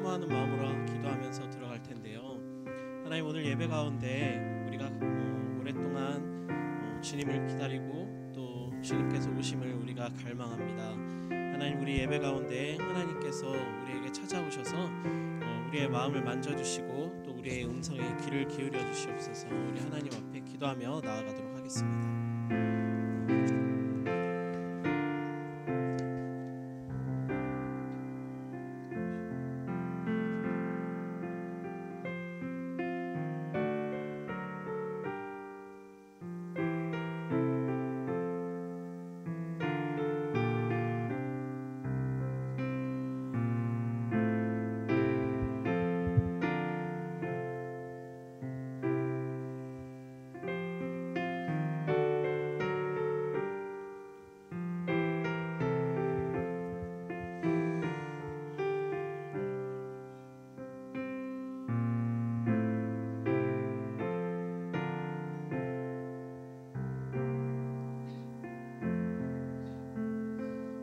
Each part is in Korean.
사모하는 마음으로 기도하면서 들어갈 텐데요. 하나님, 오늘 예배 가운데 우리가 오랫동안 주님을 기다리고 또 주님께서 오심을 우리가 갈망합니다. 하나님, 우리 예배 가운데 하나님께서 우리에게 찾아오셔서 우리의 마음을 만져주시고 또 우리의 음성에 귀를 기울여 주시옵소서. 우리 하나님 앞에 기도하며 나아가도록 하겠습니다.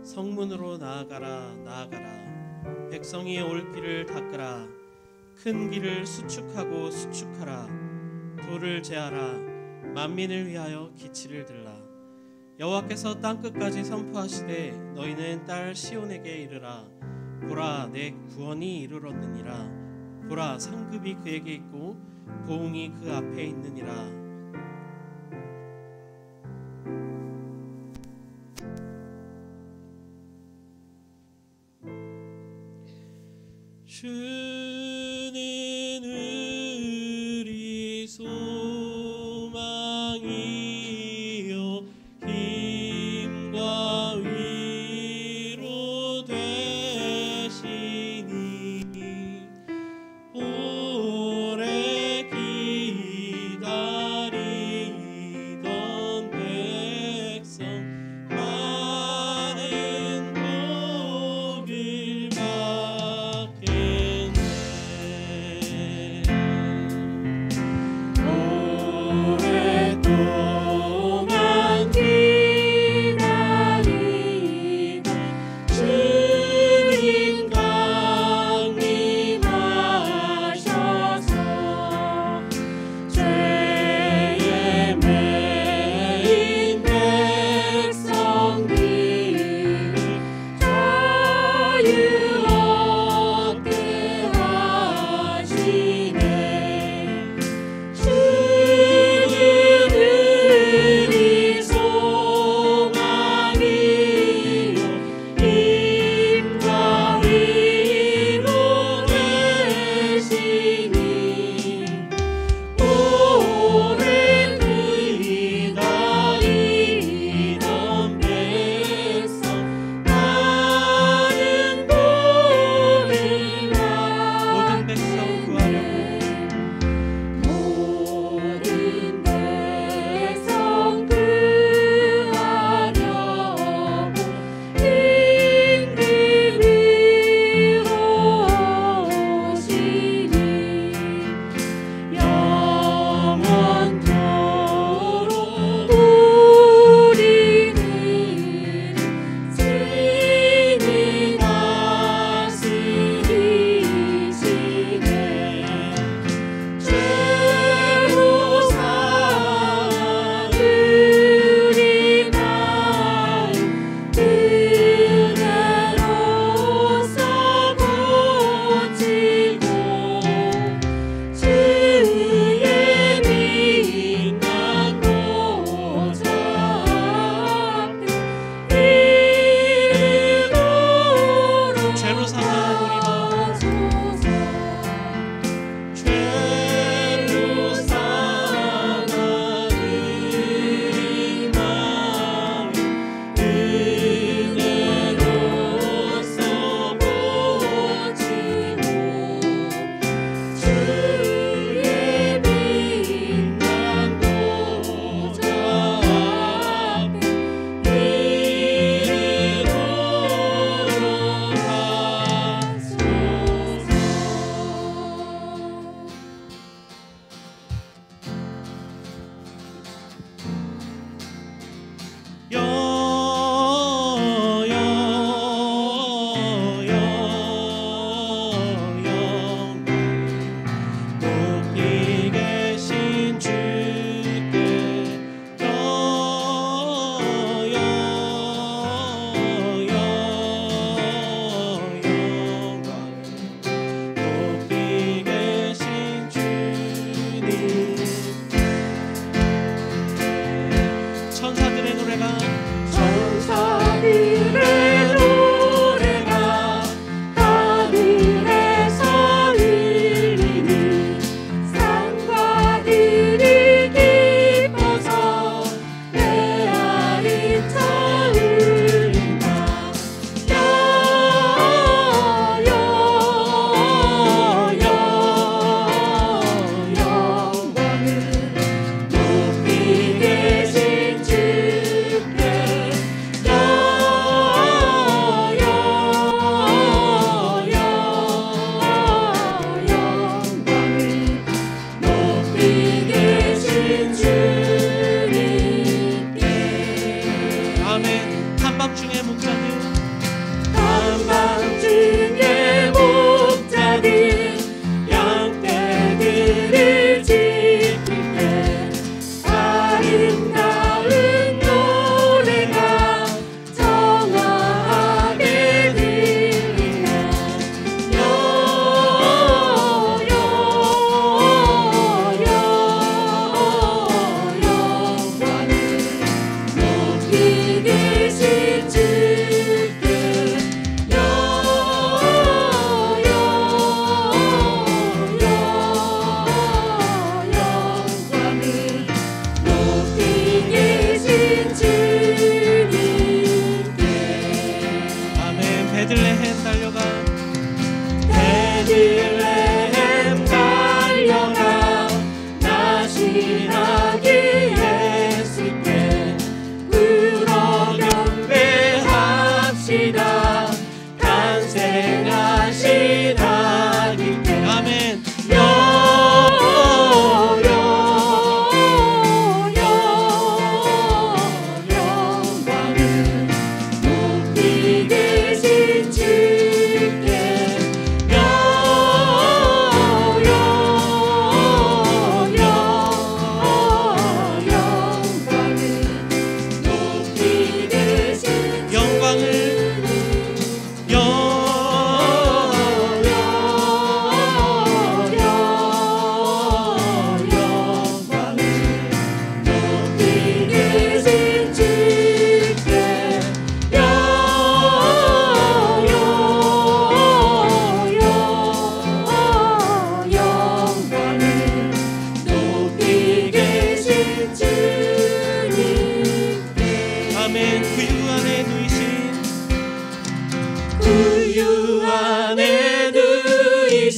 성문으로 나아가라, 나아가라. 백성이 올 길을 닦으라. 큰 길을 수축하고 수축하라. 돌을 제하라. 만민을 위하여 기치를 들라. 여호와께서 땅끝까지 선포하시되 너희는 딸 시온에게 이르라. 보라, 내 구원이 이르렀느니라. 보라, 상급이 그에게 있고 보응이 그 앞에 있느니라. 주는 우리 소망이요 힘과 위로 되시니 오래 기다리던 백성 많은 복을 받겠네.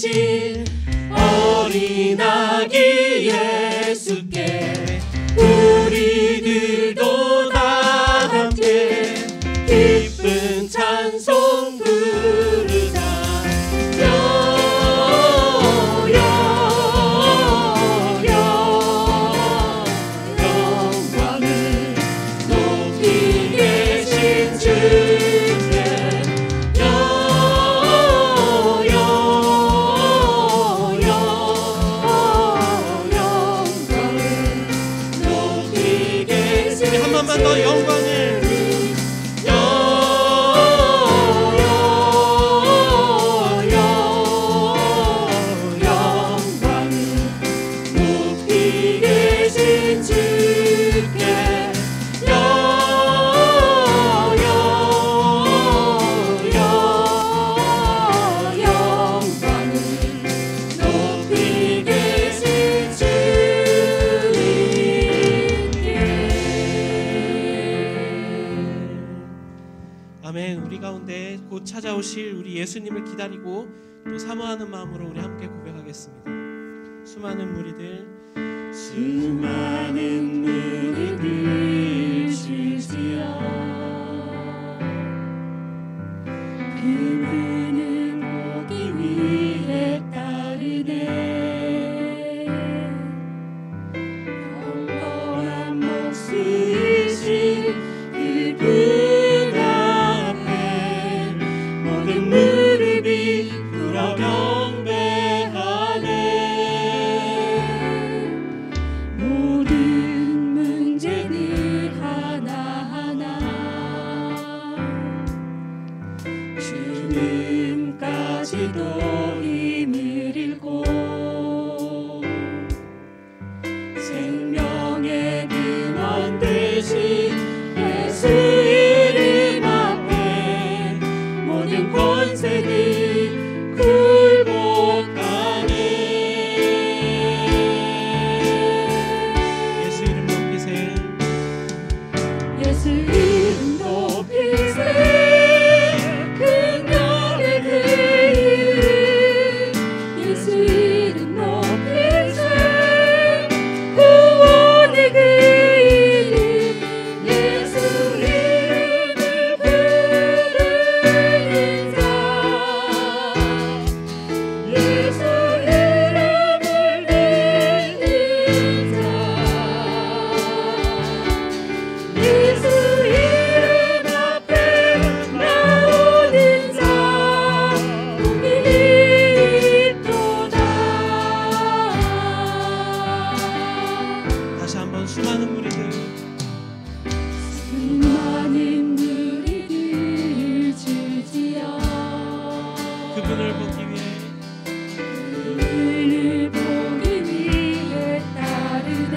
되신 어린 아기 예수께 우리들도 다 함께 기쁜 찬송 부르자. 영광을 높이 계신 주께 한 번만 더 영광을 높이 계신 주께 영광을 높이 계신 아멘. 우리 가운데 곧 찾아오실 우리 예수님을 기다리고 또 사모하는 마음으로 우리 함께 고백하겠습니다. 수많은 무리들 주시여 그분은 보기 위해 따르네 영원한 목수이신 그분 앞에 모든 무릎이 꿇어 경배하네. 모든 문제들 하나하나 죽음까지도 힘을 잃고 생명의 근원 되신 예수 이름 앞에 모든 권세를 굴복하네. 예수 이름 높이세. 예수 이름 높이세. 긍휼의 그 이름 예수 이름 높이세. 구원의 그 이름 예수 이름을 부르는 자 예수 이름을 믿는 자 예수 이름 앞에 나오는 자 복이 있도다. 다시 한번 수많은 무리들 수많은 무리들 주지여 그분을 보기 위해 그분을 보기 위해 따르네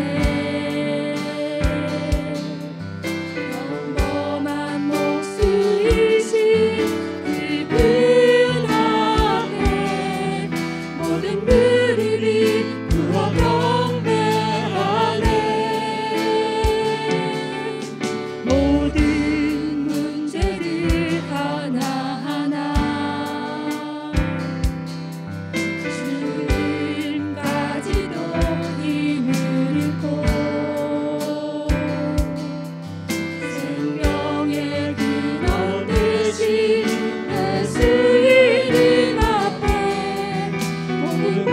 평범한 목수이신 그분 앞에 모든 무리를 꿇어 경배하네. 모든 문제들 하나하나 주님까지도 힘을 잃고 생명의 근원 되신 예수 이름 앞에 모든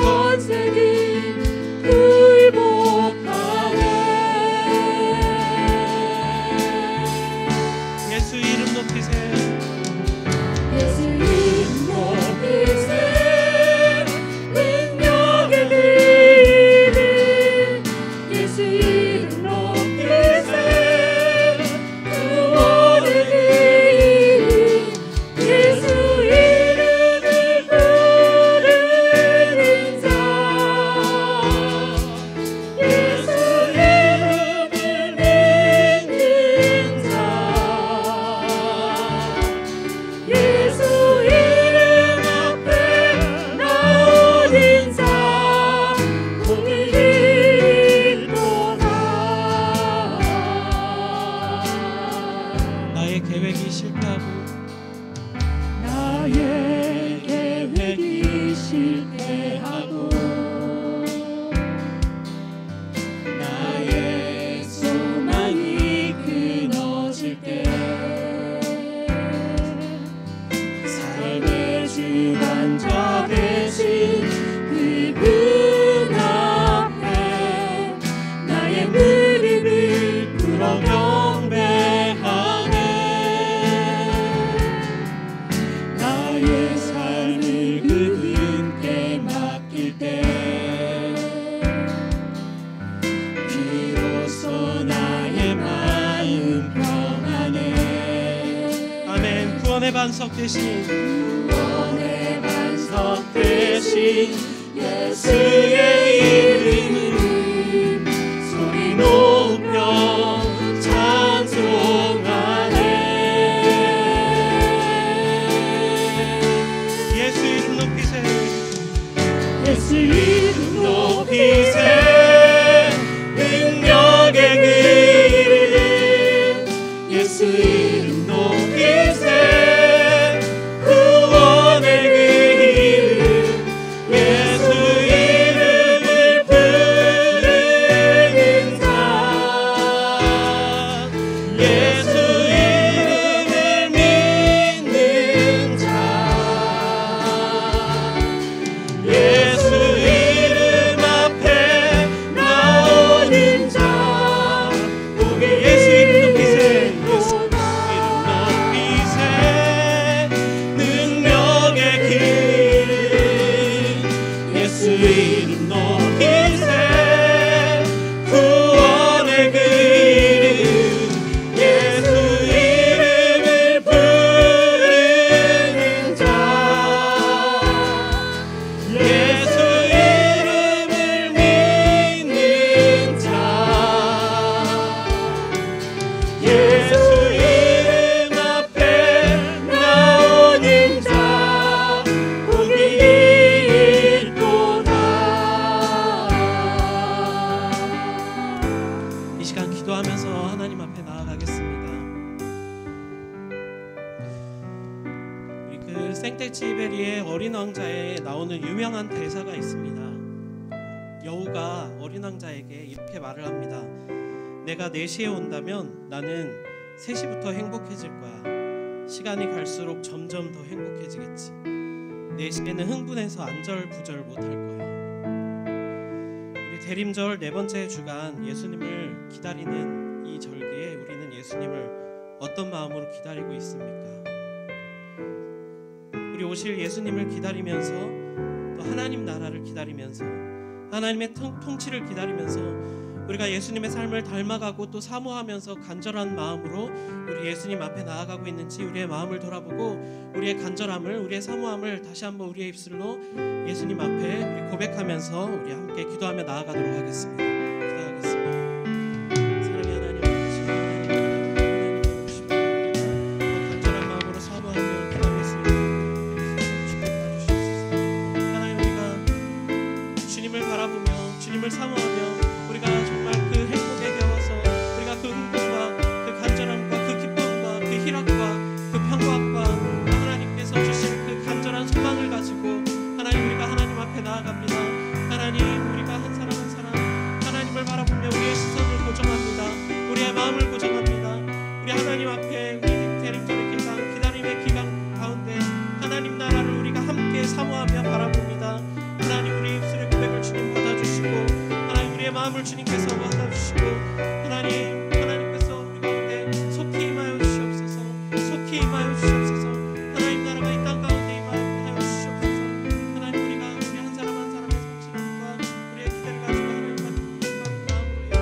반석 대신 구원의 반석 대신 예수의 이름을 소리 높여 찬송하네. 예수 이름 높이세. 예수 이름 높이세. 능력의 그 이름 예수 이름 높이세. 구원의 그 이름 예수 이름을 부르는 자 예수 이름을 믿는 자 예수 이름 앞에 나오는 자 우리 예수 이름 높이세. 예수 이름 높이세. 능력의 그 이름 예수 이름 높이세. 구원의 그 이름 예수 이름을 부르는 자 예수 이름을 믿는 자 예수 이름 앞에 나오는 자 복이 있도다. 이 시간 기도하면서 하나님 앞에 나아가겠습니다. 우리 그 생텍쥐베리의 어린 왕자에 나오는 유명한 대사가 있습니다. 여우가 어린 왕자에게 이렇게 말을 합니다. 내가 4시에 온다면 나는 3시부터 행복해질 거야. 시간이 갈수록 점점 더 행복해지겠지. 4시에는 흥분해서 안절부절 못할 거야. 우리 대림절 4번째 주간 예수님을 기다리는 이 절기에 우리는 예수님을 어떤 마음으로 기다리고 있습니까? 우리 오실 예수님을 기다리면서 또 하나님 나라를 기다리면서 하나님의 통치를 기다리면서 우리가 예수님의 삶을 닮아가고 또 사모하면서 간절한 마음으로 우리 예수님 앞에 나아가고 있는지 우리의 마음을 돌아보고 우리의 간절함을 우리의 사모함을 다시 한번 우리의 입술로 예수님 앞에 우리 고백하면서 우리 함께 기도하며 나아가도록 하겠습니다. 기도하겠습니다. 사랑의 하나님 아버지, 하나님 보시고 간절한 마음으로 사모하며 기도하고 있습니다. 하나님 우리가 주님을 바라보며 주님을 사모하며 우리가 정말 그 행복에 겨워서 우리가 그 흥분과 그 간절함과 그 기쁨과 그 희락과 그 평강과 하나님께서 주신 그 간절한 소망을 가지고 하나님 우리가 하나님 앞에 나아갑니다. 하나님 우리가 한 사람 한 사람 하나님을 바라보며 우리의 시선을 고정합니다. 우리의 마음을 고정합니다. 우리 하나님 앞에 우리 대림절의 기간 기다림의 기간 가운데 하나님 나라를 우리가 함께 사모하며 바라봅니다. 하나님 우리 입술의 고백을 주님 받아주시고 우리의 마음을 주님께서 받아주시고 하나님께서 우리 가운데 속히 임하여 주시옵소서. 속히 임하여 주시옵소서. 하나님 나라가 이 땅 가운데 임하여 주시옵소서. 하나님 우리가 우리 한 사람 한 사람의 성실함과 우리의 기대를 가지고 하나님 앞에 마음으로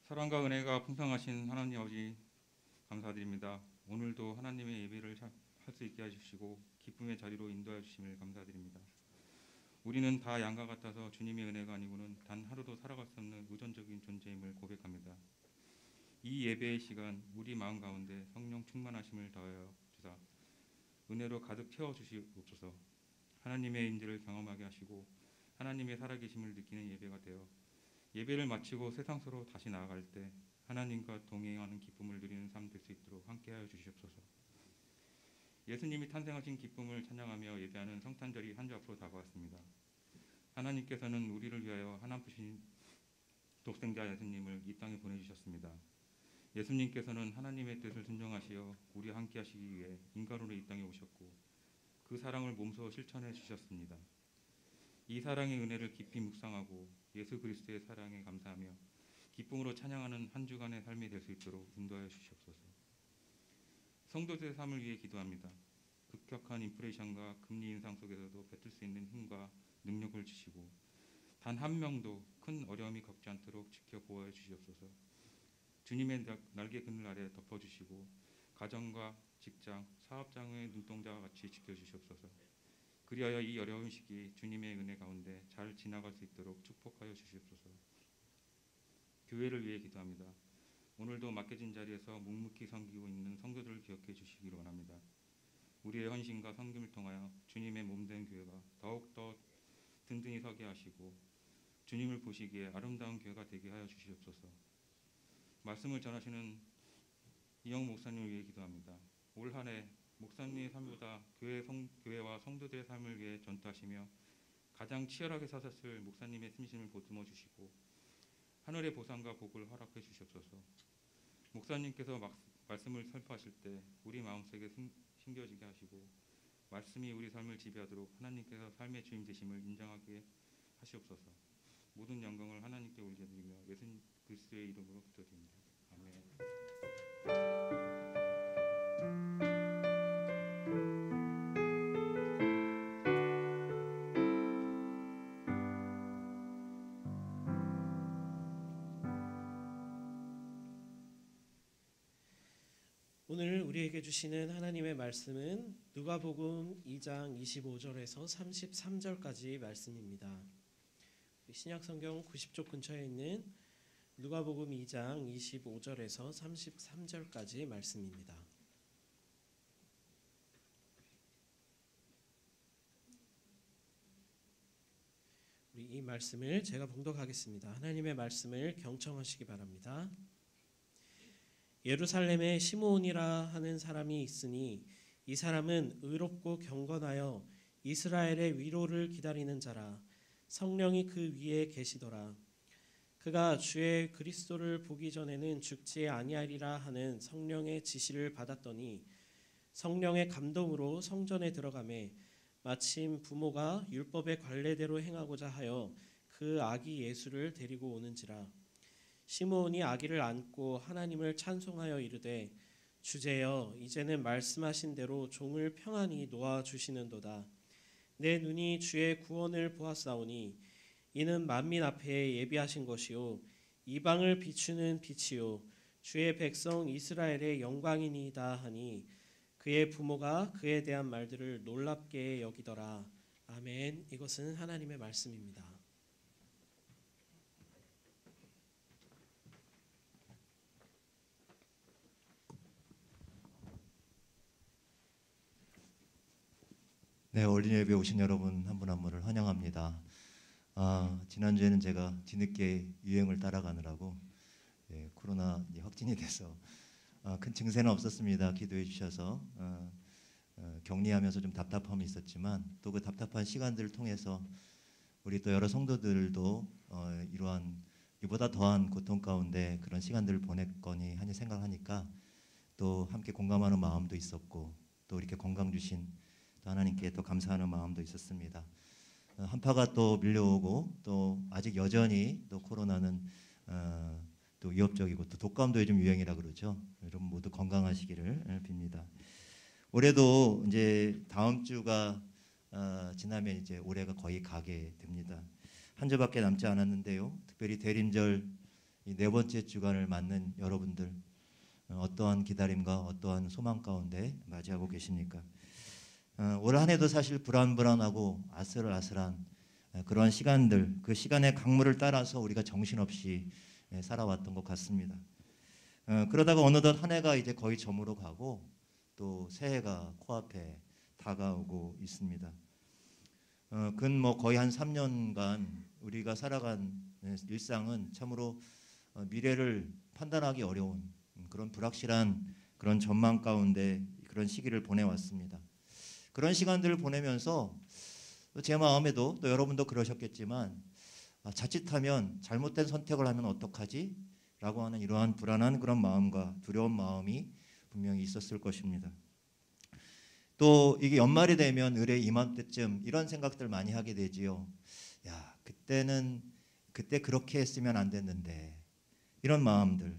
사랑과 은혜가 풍성하신 하나님 아버지 감사드립니다. 오늘도 하나님의 예배를 할 수 있게 해주시고 기쁨의 자리로 인도해 주심을 감사드립니다. 우리는 다 양과 같아서 주님의 은혜가 아니고는 단 하루도 살아갈 수 없는 의존적인 존재임을 고백합니다. 이 예배의 시간 우리 마음 가운데 성령 충만하심을 더하여 주사 은혜로 가득 채워주시옵소서. 하나님의 임재를 경험하게 하시고 하나님의 살아계심을 느끼는 예배가 되어 예배를 마치고 세상으로 다시 나아갈 때 하나님과 동행하는 기쁨을 누리는 삶 될 수 있도록 함께하여 주시옵소서. 예수님이 탄생하신 기쁨을 찬양하며 예배하는 성탄절이 한 주 앞으로 다가왔습니다. 하나님께서는 우리를 위하여 하나님이신 독생자 예수님을 이 땅에 보내주셨습니다. 예수님께서는 하나님의 뜻을 순종하시어 우리와 함께 하시기 위해 인간으로 이 땅에 오셨고 그 사랑을 몸소 실천해 주셨습니다. 이 사랑의 은혜를 깊이 묵상하고 예수 그리스도의 사랑에 감사하며 기쁨으로 찬양하는 한 주간의 삶이 될 수 있도록 인도하여 주시옵소서. 성도들의 삶을 위해 기도합니다. 급격한 인플레이션과 금리 인상 속에서도 버틸 수 있는 힘과 능력을 주시고 단 한 명도 큰 어려움이 겪지 않도록 지켜 보호해 주시옵소서. 주님의 날개 그늘 아래 덮어주시고 가정과 직장, 사업장의 눈동자와 같이 지켜주시옵소서. 그리하여 이 어려운 시기 주님의 은혜 가운데 잘 지나갈 수 있도록 축복하여 주시옵소서. 교회를 위해 기도합니다. 오늘도 맡겨진 자리에서 묵묵히 섬기고 있는 성도들을 기억해 주시기를 원합니다. 우리의 헌신과 섬김을 통하여 주님의 몸된 교회가 더욱더 든든히 서게 하시고 주님을 보시기에 아름다운 교회가 되게 하여 주시옵소서. 말씀을 전하시는 이영 목사님을 위해 기도합니다. 올 한 해 목사님의 삶보다 교회와 성도들의 삶을 위해 전투하시며 가장 치열하게 서셨을 목사님의 심신을 보듬어 주시고 하늘의 보상과 복을 허락해 주시옵소서. 목사님께서 말씀을 설포하실 때 우리 마음속에 심겨지게 하시고 말씀이 우리 삶을 지배하도록 하나님께서 삶의 주임 되심을 인정하게 하시옵소서. 모든 영광을 하나님께 올려드리며 예수 그리스도의 이름으로 기도드립니다. 아멘. 오늘 우리에게 주시는 하나님의 말씀은 누가복음 2장 25절에서 33절까지 말씀입니다. 신약성경 90쪽 근처에 있는 누가복음 2장 25절에서 33절까지 말씀입니다. 우리 이 말씀을 제가 봉독하겠습니다. 하나님의 말씀을 경청하시기 바랍니다. 예루살렘에 시므온이라 하는 사람이 있으니 이 사람은 의롭고 경건하여 이스라엘의 위로를 기다리는 자라. 성령이 그 위에 계시더라. 그가 주의 그리스도를 보기 전에는 죽지 아니하리라 하는 성령의 지시를 받았더니 성령의 감동으로 성전에 들어가매 마침 부모가 율법의 관례대로 행하고자 하여 그 아기 예수를 데리고 오는지라. 시므온이 아기를 안고 하나님을 찬송하여 이르되 주제여 이제는 말씀하신 대로 종을 평안히 놓아 주시는도다. 내 눈이 주의 구원을 보았사오니 이는 만민 앞에 예비하신 것이요 이방을 비추는 빛이요 주의 백성 이스라엘의 영광이니이다 하니 그의 부모가 그에 대한 말들을 놀랍게 여기더라. 아멘. 이것은 하나님의 말씀입니다. 네, 어린이 예배 오신 여러분 한 분 한 분을 환영합니다. 지난주에는 제가 뒤늦게 유행을 따라가느라고 코로나 확진이 돼서 큰 증세는 없었습니다. 기도해 주셔서 격리하면서 좀 답답함이 있었지만 또 그 답답한 시간들을 통해서 우리 또 여러 성도들도 이러한 이보다 더한 고통 가운데 그런 시간들을 보냈거니 하니 생각하니까 또 함께 공감하는 마음도 있었고 또 이렇게 건강 주신 또 하나님께 또 감사하는 마음도 있었습니다. 한파가 또 밀려오고 또 아직 여전히 또 코로나는 또 위협적이고 또 독감도 요즘 유행이라 그러죠. 여러분 모두 건강하시기를 빕니다. 올해도 이제 다음 주가 지나면 이제 올해가 거의 가게 됩니다. 한 주밖에 남지 않았는데요. 특별히 대림절 이 네 번째 주간을 맞는 여러분들 어떠한 기다림과 어떠한 소망 가운데 맞이하고 계십니까? 올 한 해도 사실 불안불안하고 아슬아슬한 그러한 시간들, 그 시간의 강물을 따라서 우리가 정신없이 살아왔던 것 같습니다. 그러다가 어느덧 한 해가 이제 거의 저물어 가고 또 새해가 코앞에 다가오고 있습니다. 근 거의 한 3년간 우리가 살아간 일상은 참으로 미래를 판단하기 어려운 그런 불확실한 그런 전망 가운데 그런 시기를 보내왔습니다. 그런 시간들을 보내면서 제 마음에도 또 여러분도 그러셨겠지만 자칫하면 잘못된 선택을 하면 어떡하지? 라고 하는 이러한 불안한 그런 마음과 두려운 마음이 분명히 있었을 것입니다. 또 이게 연말이 되면 의뢰 이맘때쯤 이런 생각들 많이 하게 되지요. 야, 그때 그렇게 했으면 안 됐는데 이런 마음들,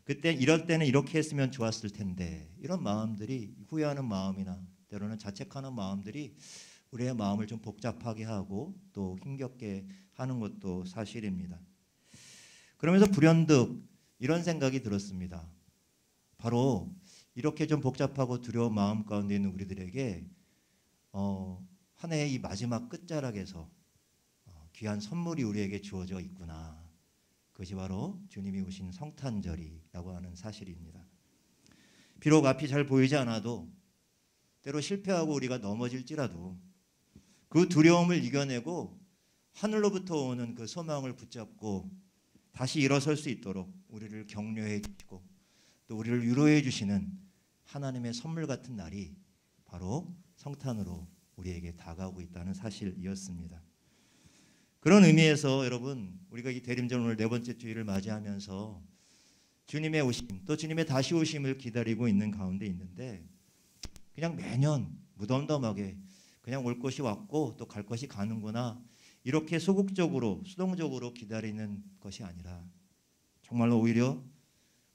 그때 이럴 때는 이렇게 했으면 좋았을 텐데, 이런 마음들이, 후회하는 마음이나 때로는 자책하는 마음들이 우리의 마음을 좀 복잡하게 하고 또 힘겹게 하는 것도 사실입니다. 그러면서 불현듯 이런 생각이 들었습니다. 바로 이렇게 좀 복잡하고 두려운 마음 가운데 있는 우리들에게 한 해의 이 마지막 끝자락에서 귀한 선물이 우리에게 주어져 있구나. 그것이 바로 주님이 오신 성탄절이라고 하는 사실입니다. 비록 앞이 잘 보이지 않아도, 때로 실패하고 우리가 넘어질지라도 그 두려움을 이겨내고 하늘로부터 오는 그 소망을 붙잡고 다시 일어설 수 있도록 우리를 격려해 주시고 또 우리를 위로해 주시는 하나님의 선물 같은 날이 바로 성탄으로 우리에게 다가오고 있다는 사실이었습니다. 그런 의미에서 여러분, 우리가 이 대림절 오늘 네 번째 주일을 맞이하면서 주님의 오심, 또 주님의 다시 오심을 기다리고 있는 가운데 있는데, 그냥 매년 무덤덤하게 그냥 올 것이 왔고 또 갈 것이 가는구나, 이렇게 소극적으로 수동적으로 기다리는 것이 아니라 정말로 오히려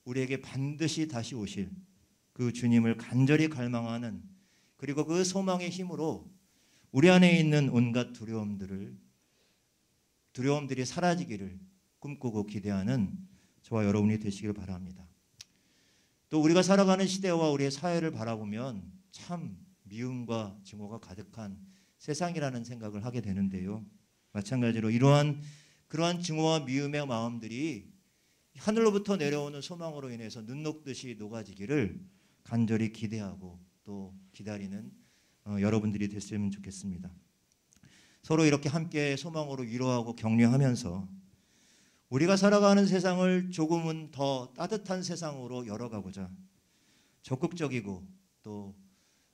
우리에게 반드시 다시 오실 그 주님을 간절히 갈망하는, 그리고 그 소망의 힘으로 우리 안에 있는 온갖 두려움들이 사라지기를 꿈꾸고 기대하는 저와 여러분이 되시길 바랍니다. 또 우리가 살아가는 시대와 우리의 사회를 바라보면 참 미움과 증오가 가득한 세상이라는 생각을 하게 되는데요. 마찬가지로 그러한 증오와 미움의 마음들이 하늘로부터 내려오는 소망으로 인해서 눈 녹듯이 녹아지기를 간절히 기대하고 또 기다리는 여러분들이 됐으면 좋겠습니다. 서로 이렇게 함께 소망으로 위로하고 격려하면서 우리가 살아가는 세상을 조금은 더 따뜻한 세상으로 열어가고자 적극적이고 또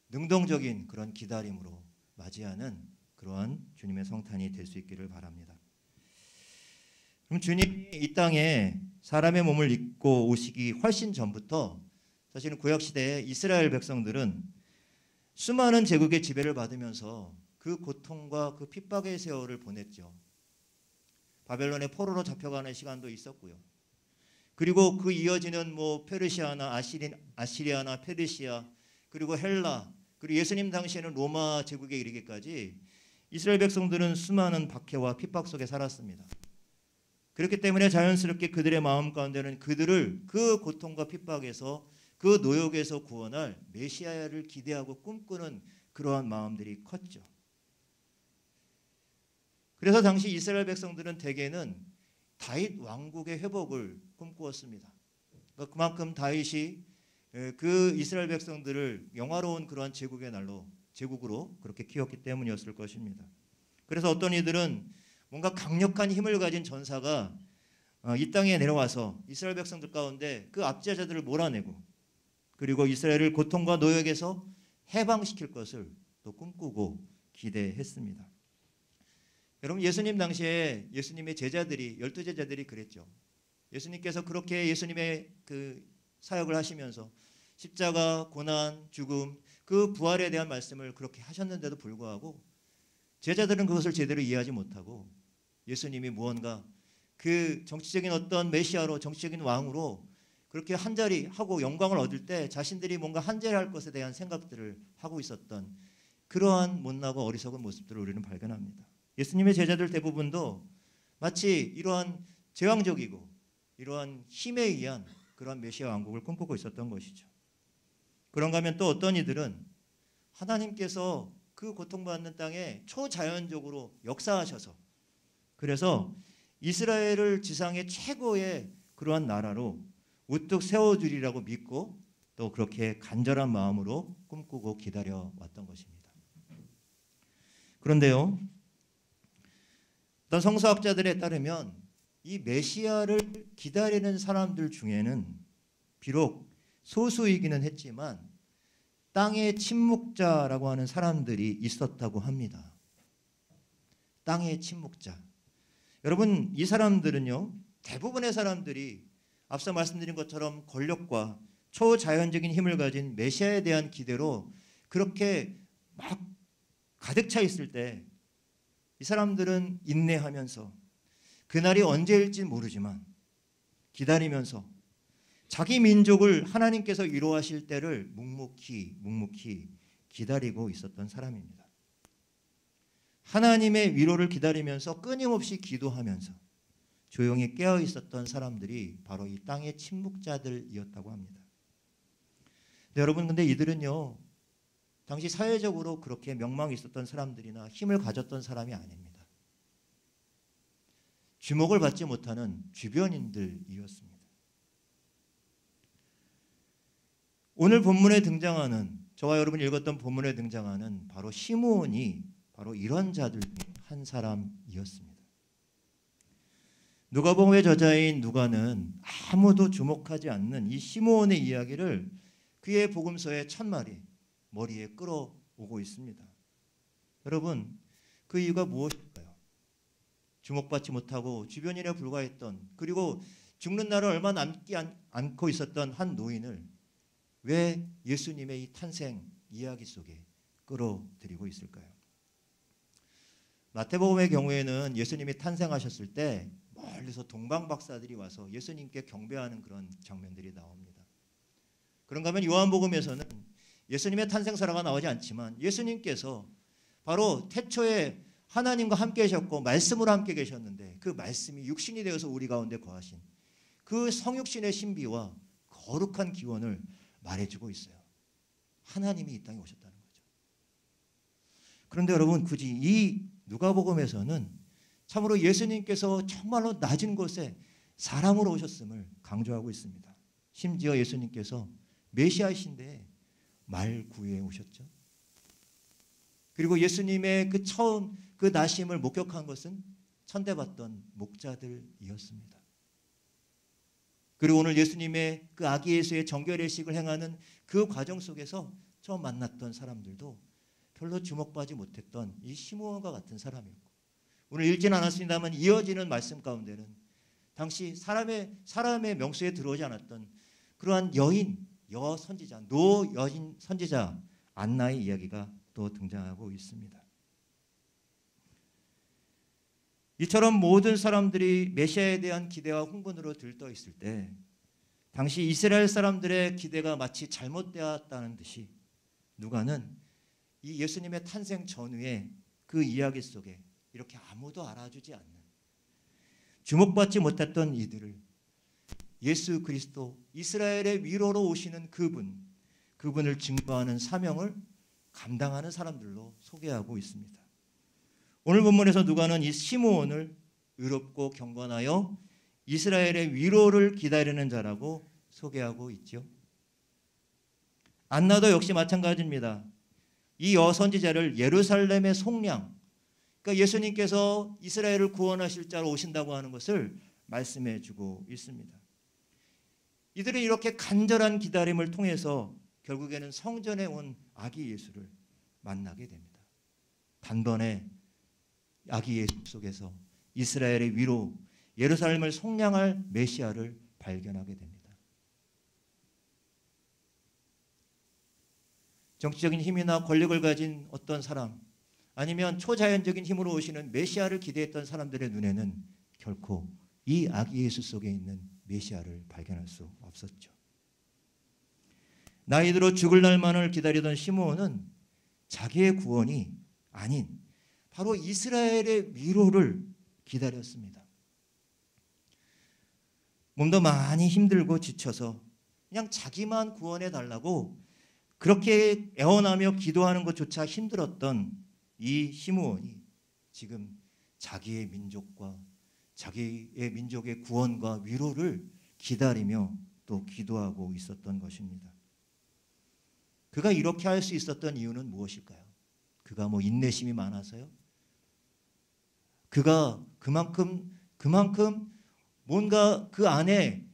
능동적인 그런 기다림으로 맞이하는 그러한 주님의 성탄이 될 수 있기를 바랍니다. 그럼 주님이 이 땅에 사람의 몸을 입고 오시기 훨씬 전부터 사실은 구약시대에 이스라엘 백성들은 수많은 제국의 지배를 받으면서 그 고통과 그 핍박의 세월을 보냈죠. 바벨론의 포로로 잡혀가는 시간도 있었고요. 그리고 그 이어지는 페르시아나 아시리아나 페르시아, 그리고 헬라, 그리고 예수님 당시에는 로마 제국에 이르기까지 이스라엘 백성들은 수많은 박해와 핍박 속에 살았습니다. 그렇기 때문에 자연스럽게 그들의 마음 가운데는 그들을 그 고통과 핍박에서, 그 노역에서 구원할 메시아를 기대하고 꿈꾸는 그러한 마음들이 컸죠. 그래서 당시 이스라엘 백성들은 대개는 다윗 왕국의 회복을 꿈꾸었습니다. 그러니까 그만큼 다윗이 그 이스라엘 백성들을 영화로운 그러한 제국으로 그렇게 키웠기 때문이었을 것입니다. 그래서 어떤 이들은 뭔가 강력한 힘을 가진 전사가 이 땅에 내려와서 이스라엘 백성들 가운데 그 압제자들을 몰아내고 그리고 이스라엘을 고통과 노역에서 해방시킬 것을 또 꿈꾸고 기대했습니다. 여러분, 예수님 당시에 예수님의 제자들이, 12제자들이 그랬죠. 예수님께서 그렇게 예수님의 그 사역을 하시면서 십자가, 고난, 죽음, 그 부활에 대한 말씀을 그렇게 하셨는데도 불구하고 제자들은 그것을 제대로 이해하지 못하고 예수님이 무언가 그 정치적인 어떤 메시아로, 정치적인 왕으로 그렇게 한자리 하고 영광을 얻을 때 자신들이 뭔가 한자리할 것에 대한 생각들을 하고 있었던 그러한 못나고 어리석은 모습들을 우리는 발견합니다. 예수님의 제자들 대부분도 마치 이러한 제왕적이고 이러한 힘에 의한 그러한 메시아 왕국을 꿈꾸고 있었던 것이죠. 그런가 하면 또 어떤 이들은 하나님께서 그 고통받는 땅에 초자연적으로 역사하셔서 그래서 이스라엘을 지상의 최고의 그러한 나라로 우뚝 세워주리라고 믿고 또 그렇게 간절한 마음으로 꿈꾸고 기다려왔던 것입니다. 그런데요, 어떤 성서학자들에 따르면 이 메시아를 기다리는 사람들 중에는 비록 소수이기는 했지만 땅의 침묵자라고 하는 사람들이 있었다고 합니다. 땅의 침묵자. 여러분, 이 사람들은요, 대부분의 사람들이 앞서 말씀드린 것처럼 권력과 초자연적인 힘을 가진 메시아에 대한 기대로 그렇게 막 가득 차 있을 때 이 사람들은 인내하면서 그날이 언제일지 모르지만 기다리면서 자기 민족을 하나님께서 위로하실 때를 묵묵히 기다리고 있었던 사람입니다. 하나님의 위로를 기다리면서 끊임없이 기도하면서 조용히 깨어 있었던 사람들이 바로 이 땅의 침묵자들이었다고 합니다. 네, 여러분, 근데 이들은요, 당시 사회적으로 그렇게 명망이 있었던 사람들이나 힘을 가졌던 사람이 아닙니다. 주목을 받지 못하는 주변인들이었습니다. 오늘 본문에 등장하는, 저와 여러분이 읽었던 본문에 등장하는 바로 시므온이 바로 이런 자들 중에 한 사람이었습니다. 누가복음의 저자인 누가는 아무도 주목하지 않는 이 시므온의 이야기를 그의 복음서의 첫말이 머리에 끌어오고 있습니다. 여러분, 그 이유가 무엇일까요? 주목받지 못하고 주변인에 불과했던, 그리고 죽는 날을 얼마 남지 않고 있었던 한 노인을 왜 예수님의 이 탄생 이야기 속에 끌어들이고 있을까요? 마태복음의 경우에는 예수님이 탄생하셨을 때 멀리서 동방박사들이 와서 예수님께 경배하는 그런 장면들이 나옵니다. 그런가 하면 요한복음에서는 예수님의 탄생사라가 나오지 않지만 예수님께서 바로 태초에 하나님과 함께 계셨고 말씀으로 함께 계셨는데 그 말씀이 육신이 되어서 우리 가운데 거하신 그 성육신의 신비와 거룩한 기원을 말해주고 있어요. 하나님이 이 땅에 오셨다는 거죠. 그런데 여러분, 굳이 이 누가복음에서는 참으로 예수님께서 정말로 낮은 곳에 사람으로 오셨음을 강조하고 있습니다. 심지어 예수님께서 메시아이신데 말구에 오셨죠. 그리고 예수님의 그 처음 그 나심을 목격한 것은 천대받던 목자들이었습니다. 그리고 오늘 예수님의 그 아기 예수의 정결례식을 행하는 그 과정 속에서 처음 만났던 사람들도 별로 주목받지 못했던 이 시므온과 같은 사람이었고, 오늘 읽지는 않았습니다만 이어지는 말씀 가운데는 당시 사람의 명수에 들어오지 않았던 그러한 여 선지자, 노 여인 선지자 안나의 이야기가 또 등장하고 있습니다. 이처럼 모든 사람들이 메시아에 대한 기대와 흥분으로 들떠 있을 때 당시 이스라엘 사람들의 기대가 마치 잘못되었다는 듯이 누가는 이 예수님의 탄생 전후의 그 이야기 속에 이렇게 아무도 알아주지 않는, 주목받지 못했던 이들을 예수 그리스도, 이스라엘의 위로로 오시는 그분을 증거하는 사명을 감당하는 사람들로 소개하고 있습니다. 오늘 본문에서 누가는 이 시므온을 의롭고 경건하여 이스라엘의 위로를 기다리는 자라고 소개하고 있죠. 안나도 역시 마찬가지입니다. 이 여선지자를 예루살렘의 속량, 그러니까 예수님께서 이스라엘을 구원하실 자로 오신다고 하는 것을 말씀해 주고 있습니다. 이들은 이렇게 간절한 기다림을 통해서 결국에는 성전에 온 아기 예수를 만나게 됩니다. 단번에 아기 예수 속에서 이스라엘의 위로, 예루살렘을 속량할 메시아를 발견하게 됩니다. 정치적인 힘이나 권력을 가진 어떤 사람, 아니면 초자연적인 힘으로 오시는 메시아를 기대했던 사람들의 눈에는 결코 이 아기 예수 속에 있는 메시아를 발견할 수 없었죠. 나이 들어 죽을 날만을 기다리던 시므온은 자기의 구원이 아닌 바로 이스라엘의 위로를 기다렸습니다. 몸도 많이 힘들고 지쳐서 그냥 자기만 구원해 달라고 그렇게 애원하며 기도하는 것조차 힘들었던 이 시므온이 지금 자기의 민족과 자기의 민족의 구원과 위로를 기다리며 또 기도하고 있었던 것입니다. 그가 이렇게 할 수 있었던 이유는 무엇일까요? 그가 인내심이 많아서요? 그가 그만큼 뭔가 그 안에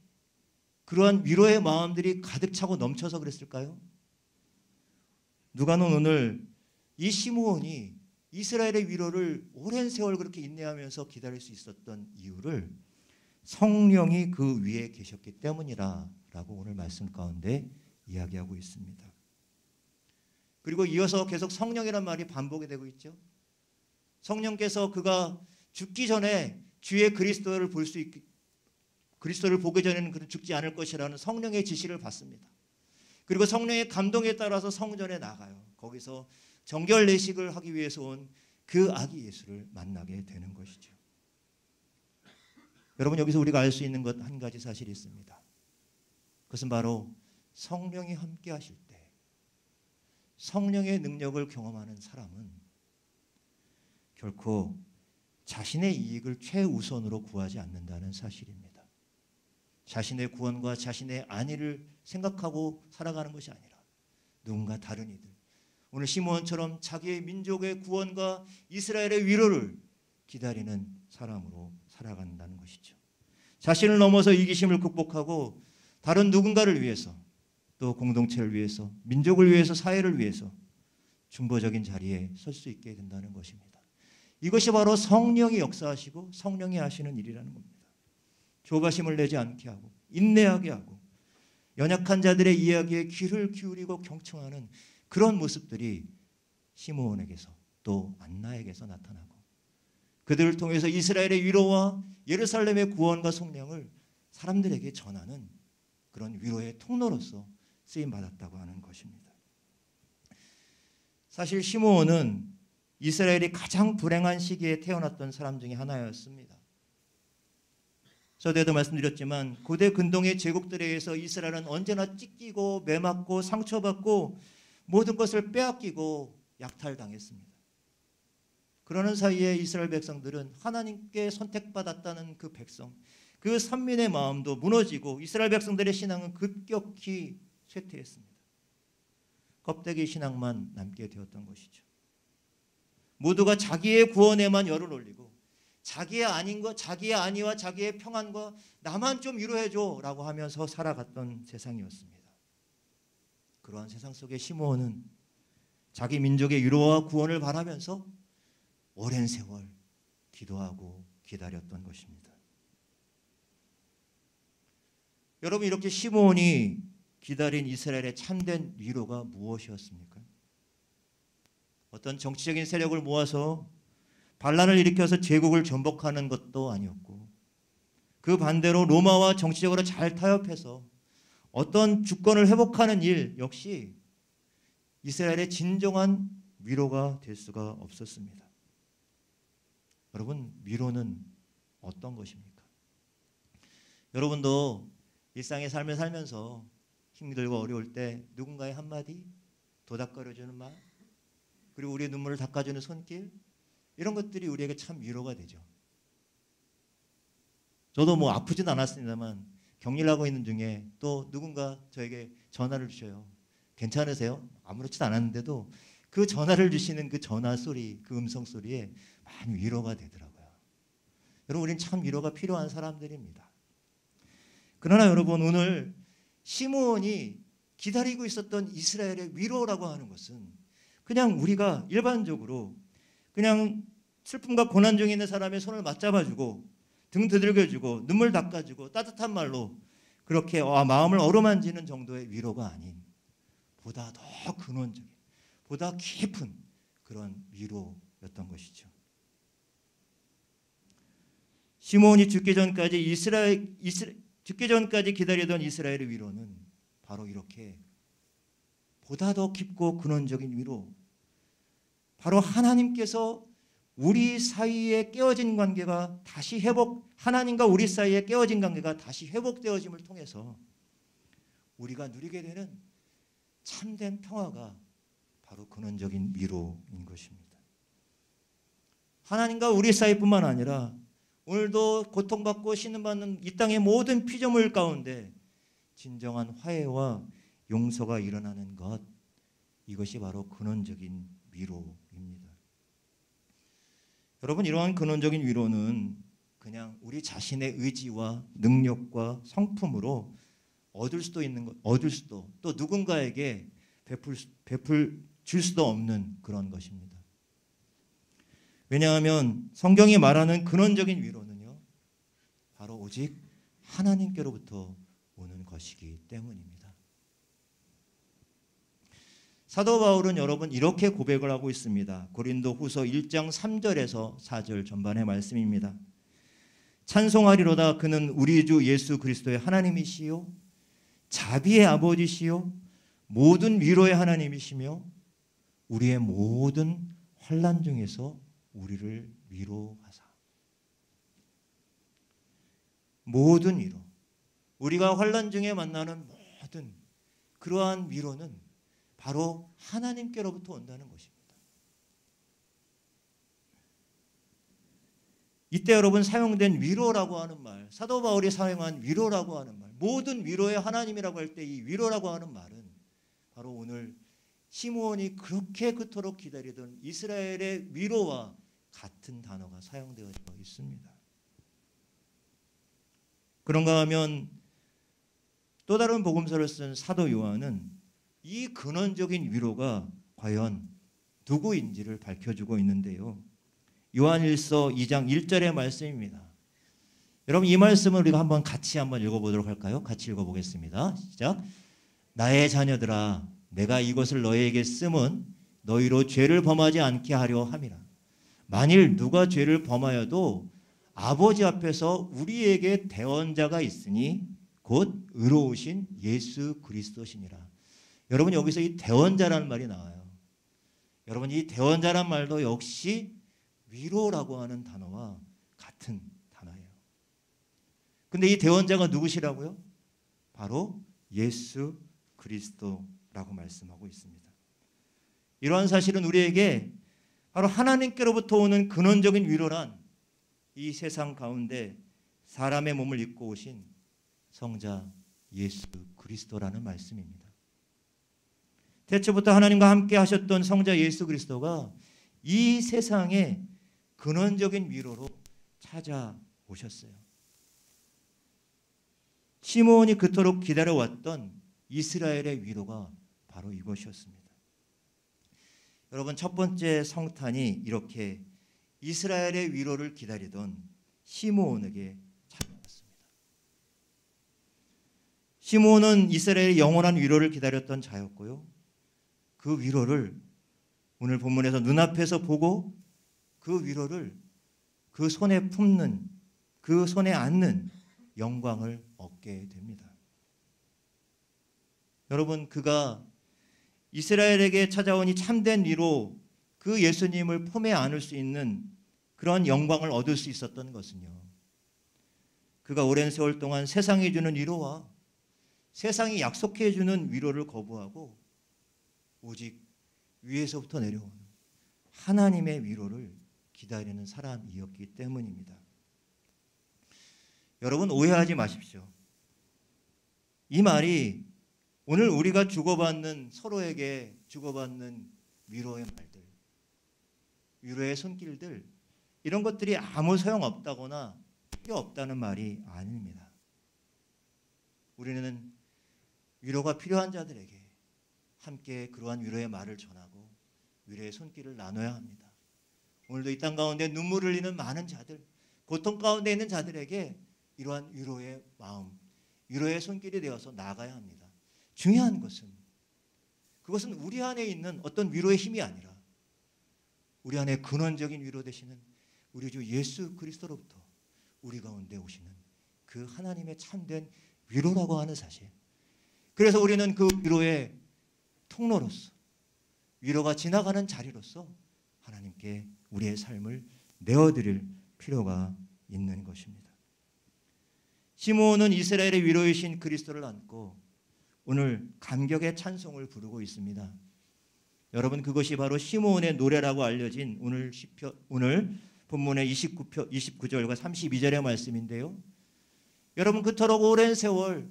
그러한 위로의 마음들이 가득 차고 넘쳐서 그랬을까요? 누가는 오늘 이 시므온이 이스라엘의 위로를 오랜 세월 그렇게 인내하면서 기다릴 수 있었던 이유를 성령이 그 위에 계셨기 때문이라고 오늘 말씀 가운데 이야기하고 있습니다. 그리고 이어서 계속 성령이란 말이 반복이 되고 있죠. 성령께서 그가 죽기 전에 주의 그리스도를 볼 수 있게 그리스도를 보기 전에는 그는 죽지 않을 것이라는 성령의 지시를 받습니다. 그리고 성령의 감동에 따라서 성전에 나가요. 거기서 정결 내식을 하기 위해서 온 그 아기 예수를 만나게 되는 것이죠. 여러분, 여기서 우리가 알 수 있는 것 한 가지 사실이 있습니다. 그것은 바로 성령이 함께 하실 때 성령의 능력을 경험하는 사람은 결코 자신의 이익을 최우선으로 구하지 않는다는 사실입니다. 자신의 구원과 자신의 안위를 생각하고 살아가는 것이 아니라 누군가 다른 이들, 오늘 시므온처럼 자기의 민족의 구원과 이스라엘의 위로를 기다리는 사람으로 살아간다는 것이죠. 자신을 넘어서 이기심을 극복하고 다른 누군가를 위해서, 또 공동체를 위해서, 민족을 위해서, 사회를 위해서 중보적인 자리에 설 수 있게 된다는 것입니다. 이것이 바로 성령이 역사하시고 성령이 하시는 일이라는 겁니다. 조바심을 내지 않게 하고 인내하게 하고 연약한 자들의 이야기에 귀를 기울이고 경청하는 그런 모습들이 시므온에게서 또 안나에게서 나타나고 그들을 통해서 이스라엘의 위로와 예루살렘의 구원과 속량을 사람들에게 전하는 그런 위로의 통로로서 쓰임받았다고 하는 것입니다. 사실 시므온은 이스라엘이 가장 불행한 시기에 태어났던 사람 중에 하나였습니다. 저에도 말씀드렸지만 고대 근동의 제국들에 의해서 이스라엘은 언제나 찢기고 매맞고 상처받고 모든 것을 빼앗기고 약탈당했습니다. 그러는 사이에 이스라엘 백성들은 하나님께 선택받았다는 그 백성, 그 선민의 마음도 무너지고 이스라엘 백성들의 신앙은 급격히 쇠퇴했습니다. 껍데기 신앙만 남게 되었던 것이죠. 모두가 자기의 구원에만 열을 올리고 자기의 아닌과 자기의 안위와 자기의 평안과 나만 좀 위로해줘라고 하면서 살아갔던 세상이었습니다. 그러한 세상 속에 시므온은 자기 민족의 위로와 구원을 바라면서 오랜 세월 기도하고 기다렸던 것입니다. 여러분, 이렇게 시므온이 기다린 이스라엘의 참된 위로가 무엇이었습니까? 어떤 정치적인 세력을 모아서 반란을 일으켜서 제국을 전복하는 것도 아니었고, 그 반대로 로마와 정치적으로 잘 타협해서 어떤 주권을 회복하는 일 역시 이스라엘의 진정한 위로가 될 수가 없었습니다. 여러분, 위로는 어떤 것입니까? 여러분도 일상의 삶을 살면서 힘이 들고 어려울 때 누군가의 한마디, 도닥거려주는 말, 그리고 우리의 눈물을 닦아주는 손길, 이런 것들이 우리에게 참 위로가 되죠. 저도 뭐 아프진 않았습니다만 격리를 하고 있는 중에 또 누군가 저에게 전화를 주셔요. 괜찮으세요? 아무렇지도 않았는데도 그 전화를 주시는 그 전화 소리, 그 음성 소리에 많이 위로가 되더라고요. 여러분, 우리는 참 위로가 필요한 사람들입니다. 그러나 여러분, 오늘 시므온이 기다리고 있었던 이스라엘의 위로라고 하는 것은 그냥 우리가 일반적으로 그냥 슬픔과 고난 중에 있는 사람의 손을 맞잡아주고 등 두들겨주고 눈물 닦아주고 따뜻한 말로 그렇게 마음을 어루만지는 정도의 위로가 아닌 보다 더 근원적인, 보다 깊은 그런 위로였던 것이죠. 시므온이 죽기 전까지 기다리던 이스라엘의 위로는 바로 이렇게 보다 더 깊고 근원적인 위로, 바로 하나님께서 우리 사이에 깨어진 관계가 다시 하나님과 우리 사이에 깨어진 관계가 다시 회복되어짐을 통해서 우리가 누리게 되는 참된 평화가 바로 근원적인 위로인 것입니다. 하나님과 우리 사이뿐만 아니라 오늘도 고통받고 신음받는 이 땅의 모든 피조물 가운데 진정한 화해와 용서가 일어나는 것, 이것이 바로 근원적인 위로입니다. 여러분, 이러한 근원적인 위로는 그냥 우리 자신의 의지와 능력과 성품으로 얻을 수도 또 누군가에게 줄 수도 없는 그런 것입니다. 왜냐하면 성경이 말하는 근원적인 위로는요, 바로 오직 하나님께로부터 오는 것이기 때문입니다. 사도 바울은 여러분 이렇게 고백을 하고 있습니다. 고린도 후서 1장 3절에서 4절 전반의 말씀입니다. 찬송하리로다. 그는 우리 주 예수 그리스도의 하나님이시요 자비의 아버지시요 모든 위로의 하나님이시며 우리의 모든 환난 중에서 우리를 위로하사. 모든 위로, 우리가 환난 중에 만나는 모든 그러한 위로는 바로 하나님께로부터 온다는 것입니다. 이때 여러분 사용된 위로라고 하는 말, 사도 바울이 사용한 위로라고 하는 말, 모든 위로의 하나님이라고 할 때 이 위로라고 하는 말은 바로 오늘 시므온이 그렇게 그토록 기다리던 이스라엘의 위로와 같은 단어가 사용되어 있습니다. 그런가 하면 또 다른 복음서를 쓴 사도 요한은 이 근원적인 위로가 과연 누구인지를 밝혀주고 있는데요. 요한일서 2장 1절의 말씀입니다. 여러분 이 말씀을 우리가 한번 같이 읽어보도록 할까요? 같이 읽어보겠습니다. 시작. 나의 자녀들아 내가 이것을 너희에게 쓰면 너희로 죄를 범하지 않게 하려 함이라. 만일 누가 죄를 범하여도 아버지 앞에서 우리에게 대언자가 있으니 곧 의로우신 예수 그리스도시니라. 여러분 여기서 이 대언자라는 말이 나와요. 여러분 이 대언자란 말도 역시 위로라고 하는 단어와 같은 단어예요. 근데 이 대언자가 누구시라고요? 바로 예수 그리스도라고 말씀하고 있습니다. 이러한 사실은 우리에게 바로 하나님께로부터 오는 근원적인 위로란 이 세상 가운데 사람의 몸을 입고 오신 성자 예수 그리스도라는 말씀입니다. 태초부터 하나님과 함께 하셨던 성자 예수 그리스도가 이 세상에 근원적인 위로로 찾아오셨어요. 시므온이 그토록 기다려왔던 이스라엘의 위로가 바로 이것이었습니다. 여러분 첫 번째 성탄이 이렇게 이스라엘의 위로를 기다리던 시므온에게 찾아왔습니다. 시므온은 이스라엘의 영원한 위로를 기다렸던 자였고요. 그 위로를 오늘 본문에서 눈앞에서 보고 그 위로를 그 손에 품는, 그 손에 안는 영광을 얻게 됩니다. 여러분 그가 이스라엘에게 찾아온 이 참된 위로, 그 예수님을 품에 안을 수 있는 그런 영광을 얻을 수 있었던 것은요, 그가 오랜 세월 동안 세상이 주는 위로와 세상이 약속해 주는 위로를 거부하고 오직 위에서부터 내려오는 하나님의 위로를 기다리는 사람이었기 때문입니다. 여러분 오해하지 마십시오. 이 말이 오늘 우리가 주고받는, 서로에게 주고받는 위로의 말들, 위로의 손길들, 이런 것들이 아무 소용없다거나 필요 없다는 말이 아닙니다. 우리는 위로가 필요한 자들에게 함께 그러한 위로의 말을 전하고 위로의 손길을 나눠야 합니다. 오늘도 이 땅 가운데 눈물을 흘리는 많은 자들, 고통 가운데 있는 자들에게 이러한 위로의 마음, 위로의 손길이 되어서 나아가야 합니다. 중요한 것은 그것은 우리 안에 있는 어떤 위로의 힘이 아니라 우리 안에 근원적인 위로 되시는 우리 주 예수 그리스도로부터 우리 가운데 오시는 그 하나님의 참된 위로라고 하는 사실. 그래서 우리는 그 위로의 통로로서, 위로가 지나가는 자리로서 하나님께 우리의 삶을 내어드릴 필요가 있는 것입니다. 시므온은 이스라엘의 위로이신 그리스도를 안고 오늘 감격의 찬송을 부르고 있습니다. 여러분 그것이 바로 시므온의 노래라고 알려진 오늘 본문의 29절과 32절의 말씀인데요. 여러분 그토록 오랜 세월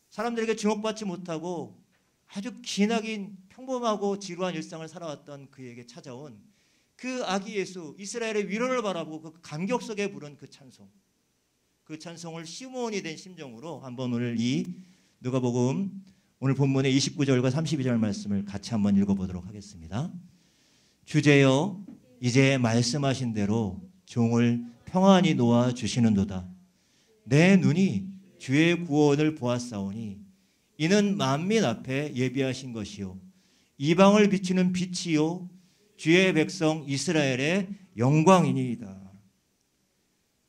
사람들에게 주목받지 못하고 아주 기나긴 평범하고 지루한 일상을 살아왔던 그에게 찾아온 그 아기 예수, 이스라엘의 위로를 바라보고 그 감격 속에 부른 그 찬송, 그 찬송을 시므온이 된 심정으로 한번 오늘 이 누가복음 오늘 본문의 29절과 32절 말씀을 같이 한번 읽어보도록 하겠습니다. 주제여 이제 말씀하신 대로 종을 평안히 놓아 주시는도다. 내 눈이 주의 구원을 보았사오니 이는 만민 앞에 예비하신 것이요 이방을 비추는 빛이요 주의 백성 이스라엘의 영광이니이다.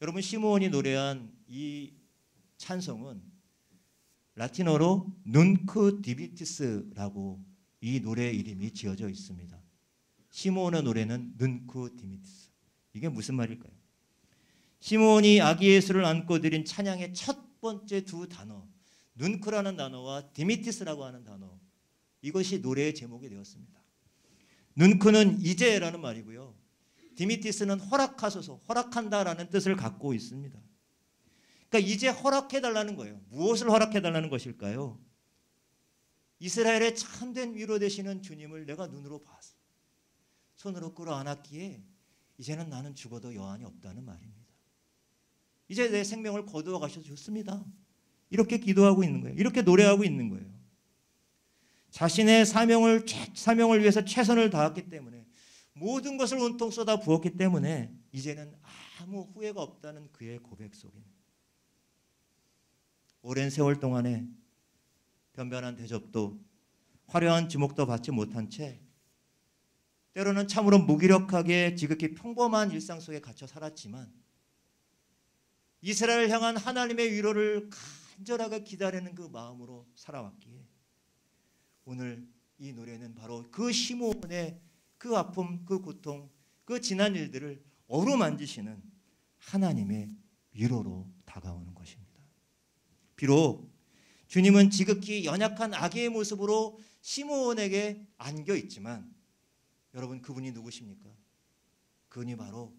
여러분 시므온이 노래한 이 찬송은 라틴어로 눈크 디비티스라고 이 노래의 이름이 지어져 있습니다. 시므온의 노래는 눈크 디비티스. 이게 무슨 말일까요? 시므온이 아기 예수를 안고 드린 찬양의 첫 번째 두 단어, 눈크라는 단어와 디미티스라고 하는 단어, 이것이 노래의 제목이 되었습니다. 눈크는 이제라는 말이고요. 디미티스는 허락하소서, 허락한다라는 뜻을 갖고 있습니다. 그러니까 이제 허락해달라는 거예요. 무엇을 허락해달라는 것일까요? 이스라엘의 참된 위로 되시는 주님을 내가 눈으로 봤어. 손으로 끌어안았기에 이제는 나는 죽어도 여한이 없다는 말입니다. 이제 내 생명을 거두어 가셔도 좋습니다. 이렇게 기도하고 있는 거예요. 이렇게 노래하고 있는 거예요. 자신의 사명을 위해서 최선을 다했기 때문에, 모든 것을 온통 쏟아 부었기 때문에 이제는 아무 후회가 없다는 그의 고백 속에 오랜 세월 동안에 변변한 대접도 화려한 주목도 받지 못한 채 때로는 참으로 무기력하게 지극히 평범한 일상 속에 갇혀 살았지만 이스라엘을 향한 하나님의 위로를 간절하게 기다리는 그 마음으로 살아왔기에 오늘 이 노래는 바로 그 시므온의 그 아픔, 그 고통, 그 지난 일들을 어루만지시는 하나님의 위로로 다가오는 것입니다. 비록 주님은 지극히 연약한 아기의 모습으로 시므온에게 안겨 있지만 여러분, 그분이 누구십니까? 그분이 바로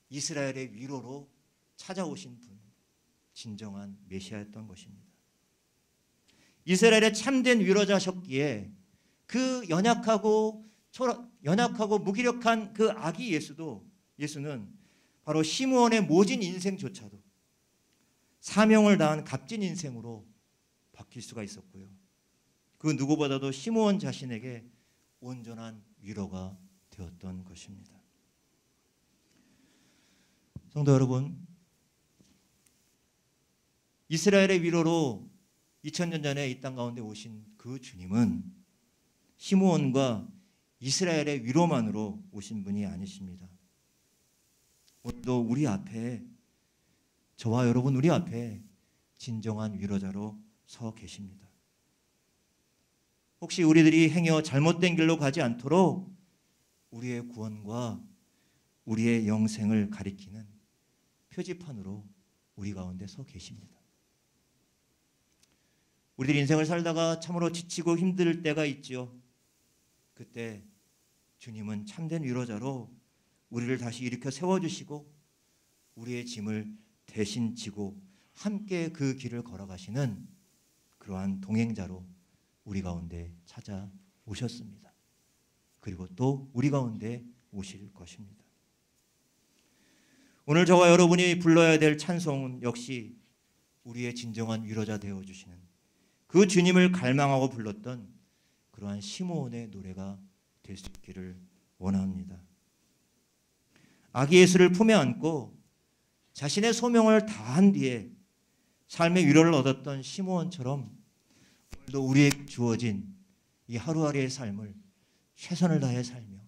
이스라엘의 위로로 찾아오신 분, 진정한 메시아였던 것입니다. 이스라엘의 참된 위로자셨기에 그 연약하고 무기력한 그 아기 예수는 바로 시므온의 모진 인생조차도 사명을 다한 값진 인생으로 바뀔 수가 있었고요. 그 누구보다도 시므온 자신에게 온전한 위로가 되었던 것입니다. 성도 여러분, 이스라엘의 위로로 2000년 전에 이 땅 가운데 오신 그 주님은 시므온과 이스라엘의 위로만으로 오신 분이 아니십니다. 오늘도 우리 앞에, 저와 여러분 우리 앞에 진정한 위로자로 서 계십니다. 혹시 우리들이 행여 잘못된 길로 가지 않도록 우리의 구원과 우리의 영생을 가리키는 표지판으로 우리 가운데 서 계십니다. 우리들이 인생을 살다가 참으로 지치고 힘들 때가 있지요. 그때 주님은 참된 위로자로 우리를 다시 일으켜 세워주시고 우리의 짐을 대신 지고 함께 그 길을 걸어가시는 그러한 동행자로 우리 가운데 찾아오셨습니다. 그리고 또 우리 가운데 오실 것입니다. 오늘 저와 여러분이 불러야 될 찬송은 역시 우리의 진정한 위로자 되어주시는 그 주님을 갈망하고 불렀던 그러한 시므온의 노래가 될 수 있기를 원합니다. 아기 예수를 품에 안고 자신의 소명을 다한 뒤에 삶의 위로를 얻었던 시므온처럼 오늘도 우리에게 주어진 이 하루하루의 삶을 최선을 다해 살며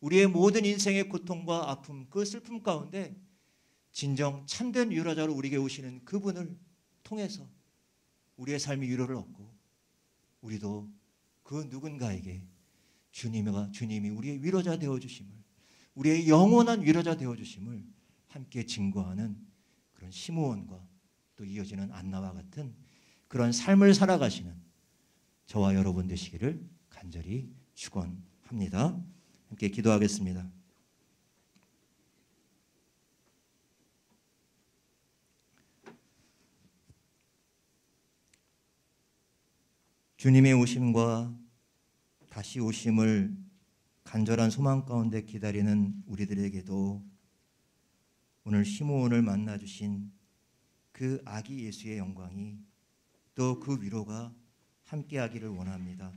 우리의 모든 인생의 고통과 아픔, 그 슬픔 가운데 진정 참된 위로자로 우리에게 오시는 그분을 통해서 우리의 삶의 위로를 얻고 우리도 그 누군가에게 주님이 우리의 위로자 되어주심을, 우리의 영원한 위로자 되어주심을 함께 증거하는 그런 시므온과 또 이어지는 안나와 같은 그런 삶을 살아가시는 저와 여러분 되시기를 간절히 축원합니다. 함께 기도하겠습니다. 주님의 오심과 다시 오심을 간절한 소망 가운데 기다리는 우리들에게도 오늘 시므온을 만나 주신 그 아기 예수의 영광이 또 그 위로가 함께하기를 원합니다.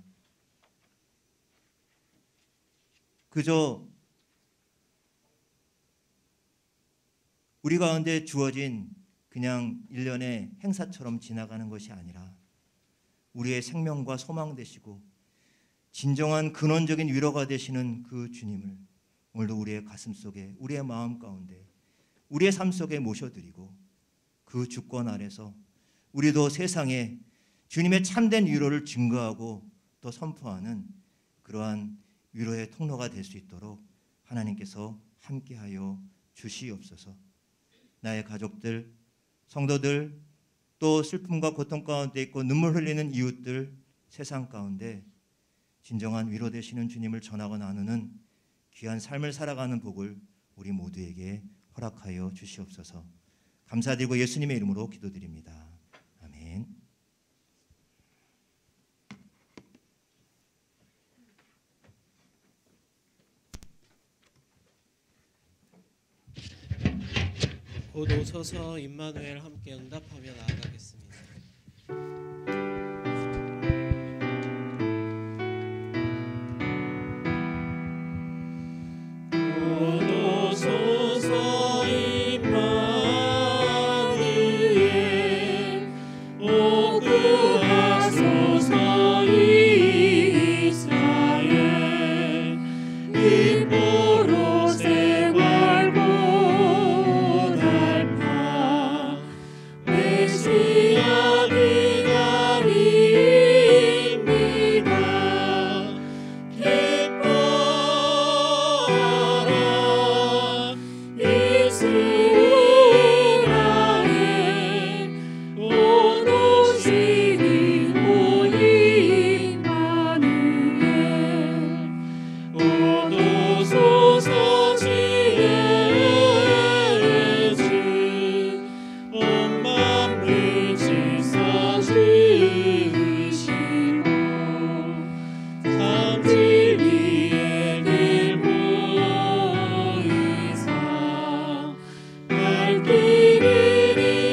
그저 우리 가운데 주어진 그냥 일련의 행사처럼 지나가는 것이 아니라 우리의 생명과 소망 되시고 진정한 근원적인 위로가 되시는 그 주님을 오늘도 우리의 가슴 속에, 우리의 마음 가운데 우리의 삶 속에 모셔드리고 그 주권 아래서 우리도 세상에 주님의 참된 위로를 증거하고 또 선포하는 그러한 위로의 통로가 될 수 있도록 하나님께서 함께하여 주시옵소서. 나의 가족들, 성도들, 또 슬픔과 고통 가운데 있고 눈물 흘리는 이웃들, 세상 가운데 진정한 위로 되시는 주님을 전하고 나누는 귀한 삶을 살아가는 복을 우리 모두에게 허락하여 주시옵소서. 감사드리고 예수님의 이름으로 기도드립니다. 아멘. 곧 오소서 임마누엘 함께 응답하며 나아가겠습니다. 곧 오소서 임마누엘 오 구하소서 이스라엘 기뻐로 새활고 달파 메시아 기다립니다. 기뻐하라 이스라엘 온 오시니 오 임마누엘 오소서 지혜 주 온 만물 지서주시고 참 진리의 길 보이사 갈 길을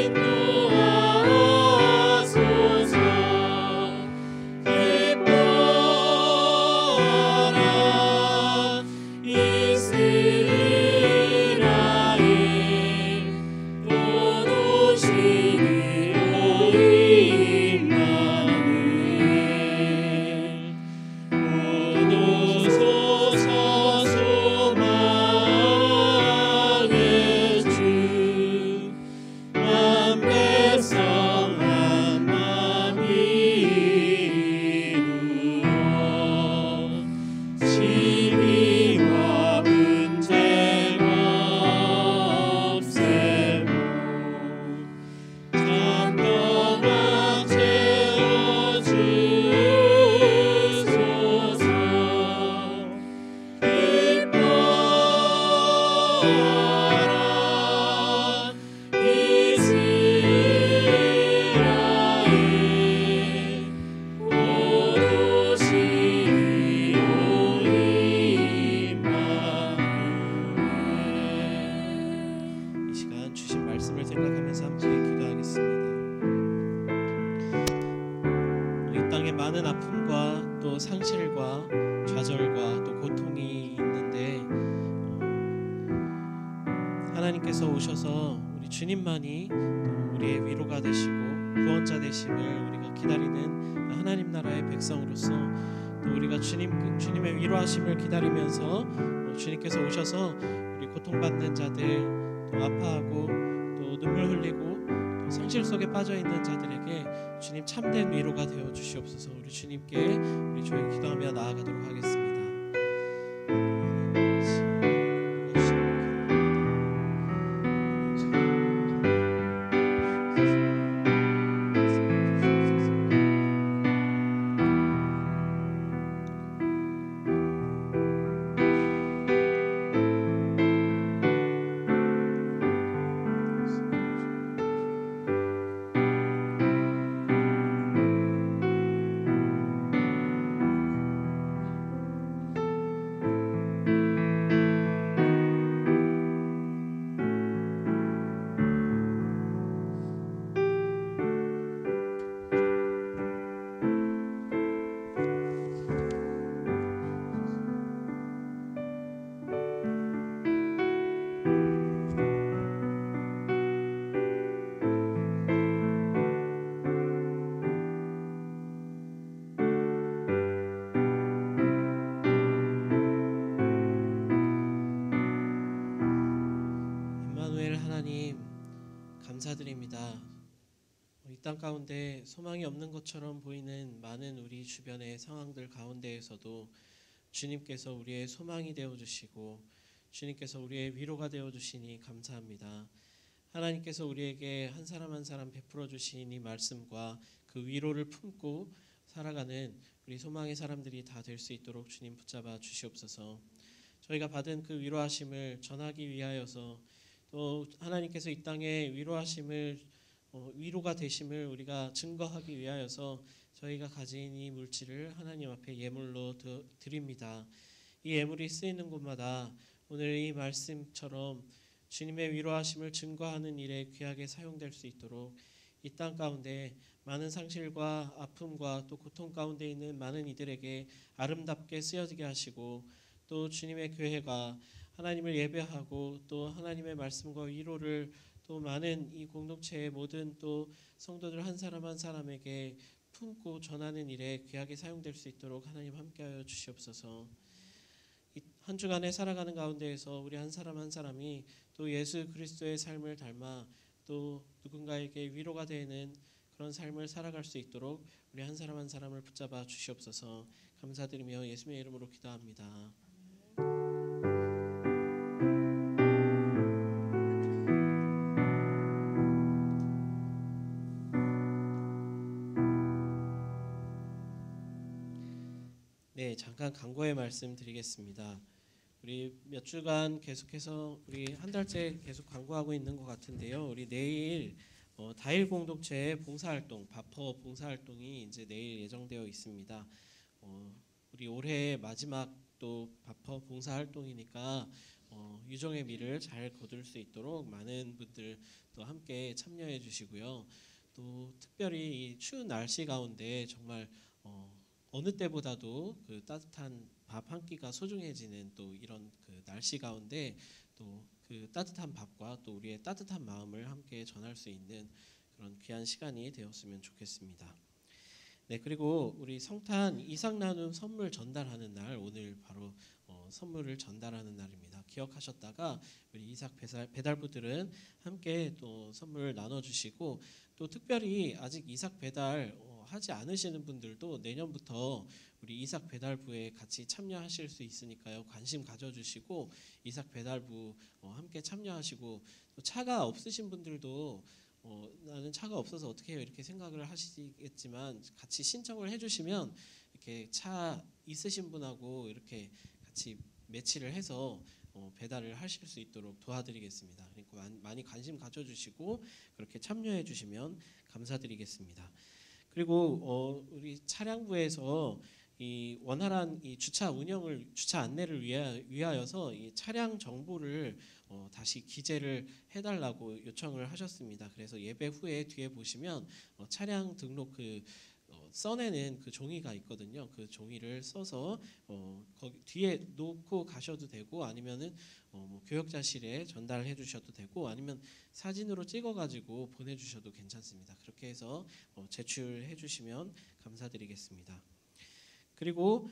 인도하소서. 기뻐하라 이스라엘 온 오시니 오 임마누엘 온 오소서 소망의 주 한 백성 한 마음 이루어 시기와 분쟁 없애고 잠깐만 채워주소서. 기뻐하라 이스라엘 온 오시니 오 임마누엘. 이 시간 주신 말씀을 생각하면서 함께 기도하겠습니다. 이 땅에 많은 아픔과 또 상실과 좌절과 또 고통이 있는데 하나님께서 오셔서 우리 주님만이 또 우리의 위로가 되시고 구원자 되심을 우리가 기다리는 하나님 나라의 백성으로서 또 우리가 주님의 위로하심을 기다리면서 주님께서 오셔서 우리 고통받는 자들, 또 아파하고 또 눈물 흘리고 또 상실 속에 빠져 있는 자들에게 주님 참된 위로가 되어 주시옵소서. 우리 주님께 우리 조용히 기도하며 나아가도록 하겠습니다. 감사드립니다. 이 땅 가운데 소망이 없는 것처럼 보이는 많은 우리 주변의 상황들 가운데에서도 주님께서 우리의 소망이 되어 주시고 주님께서 우리의 위로가 되어 주시니 감사합니다. 하나님께서 우리에게 한 사람 한 사람 베풀어 주신 이 말씀과 그 위로를 품고 살아가는 우리 소망의 사람들이 다 될 수 있도록 주님 붙잡아 주시옵소서. 저희가 받은 그 위로하심을 전하기 위하여서 또 하나님께서 이 땅에 위로가 되심을 우리가 증거하기 위하여서 저희가 가진 이 물질을 하나님 앞에 예물로 드립니다. 이 예물이 쓰이는 곳마다 오늘 이 말씀처럼 주님의 위로하심을 증거하는 일에 귀하게 사용될 수 있도록 이 땅 가운데 많은 상실과 아픔과 또 고통 가운데 있는 많은 이들에게 아름답게 쓰여지게 하시고 또 주님의 교회가 하나님을 예배하고 또 하나님의 말씀과 위로를 또 많은 이 공동체의 모든 또 성도들 한 사람 한 사람에게 품고 전하는 일에 귀하게 사용될 수 있도록 하나님 함께하여 주시옵소서. 한 주간에 살아가는 가운데에서 우리 한 사람 한 사람이 또 예수 그리스도의 삶을 닮아 또 누군가에게 위로가 되는 그런 삶을 살아갈 수 있도록 우리 한 사람 한 사람을 붙잡아 주시옵소서. 감사드리며 예수님의 이름으로 기도합니다. 네, 잠깐 광고의 말씀 드리겠습니다. 우리 몇 주간 계속해서 우리 한 달째 계속 광고하고 있는 것 같은데요. 우리 내일 다일 공동체의 봉사활동, 바퍼 봉사활동이 이제 내일 예정되어 있습니다. 우리 올해 마지막 또 바퍼 봉사활동이니까 유종의 미를 잘 거둘 수 있도록 많은 분들 또 함께 참여해 주시고요. 또 특별히 이 추운 날씨 가운데 정말 어느 때보다도 그 따뜻한 밥 한 끼가 소중해지는 또 이런 그 날씨 가운데 또 그 따뜻한 밥과 또 우리의 따뜻한 마음을 함께 전할 수 있는 그런 귀한 시간이 되었으면 좋겠습니다. 네, 그리고 우리 성탄 이삭 나눔 선물 전달하는 날 오늘 바로 선물을 전달하는 날입니다. 기억하셨다가 우리 이삭 배달부들은 함께 또 선물 나눠주시고 또 특별히 아직 이삭 배달 하지 않으시는 분들도 내년부터 우리 이삭 배달부에 같이 참여하실 수 있으니까요. 관심 가져주시고 이삭 배달부 함께 참여하시고 또 차가 없으신 분들도 나는 차가 없어서 어떻게 해요 이렇게 생각을 하시겠지만 같이 신청을 해주시면 이렇게 차 있으신 분하고 이렇게 같이 매치를 해서 배달을 하실 수 있도록 도와드리겠습니다. 그러니까 많이 관심 가져주시고 그렇게 참여해 주시면 감사드리겠습니다. 그리고 우리 차량부에서 이 원활한 이 주차 안내를 위하여서 이 차량 정보를 다시 기재를 해달라고 요청을 하셨습니다. 그래서 예배 후에 뒤에 보시면 차량 등록 써내는 그 종이가 있거든요. 그 종이를 써서 거기 뒤에 놓고 가셔도 되고 아니면은 교역자실에 전달해 주셔도 되고 아니면 사진으로 찍어가지고 보내주셔도 괜찮습니다. 그렇게 해서 제출해 주시면 감사드리겠습니다. 그리고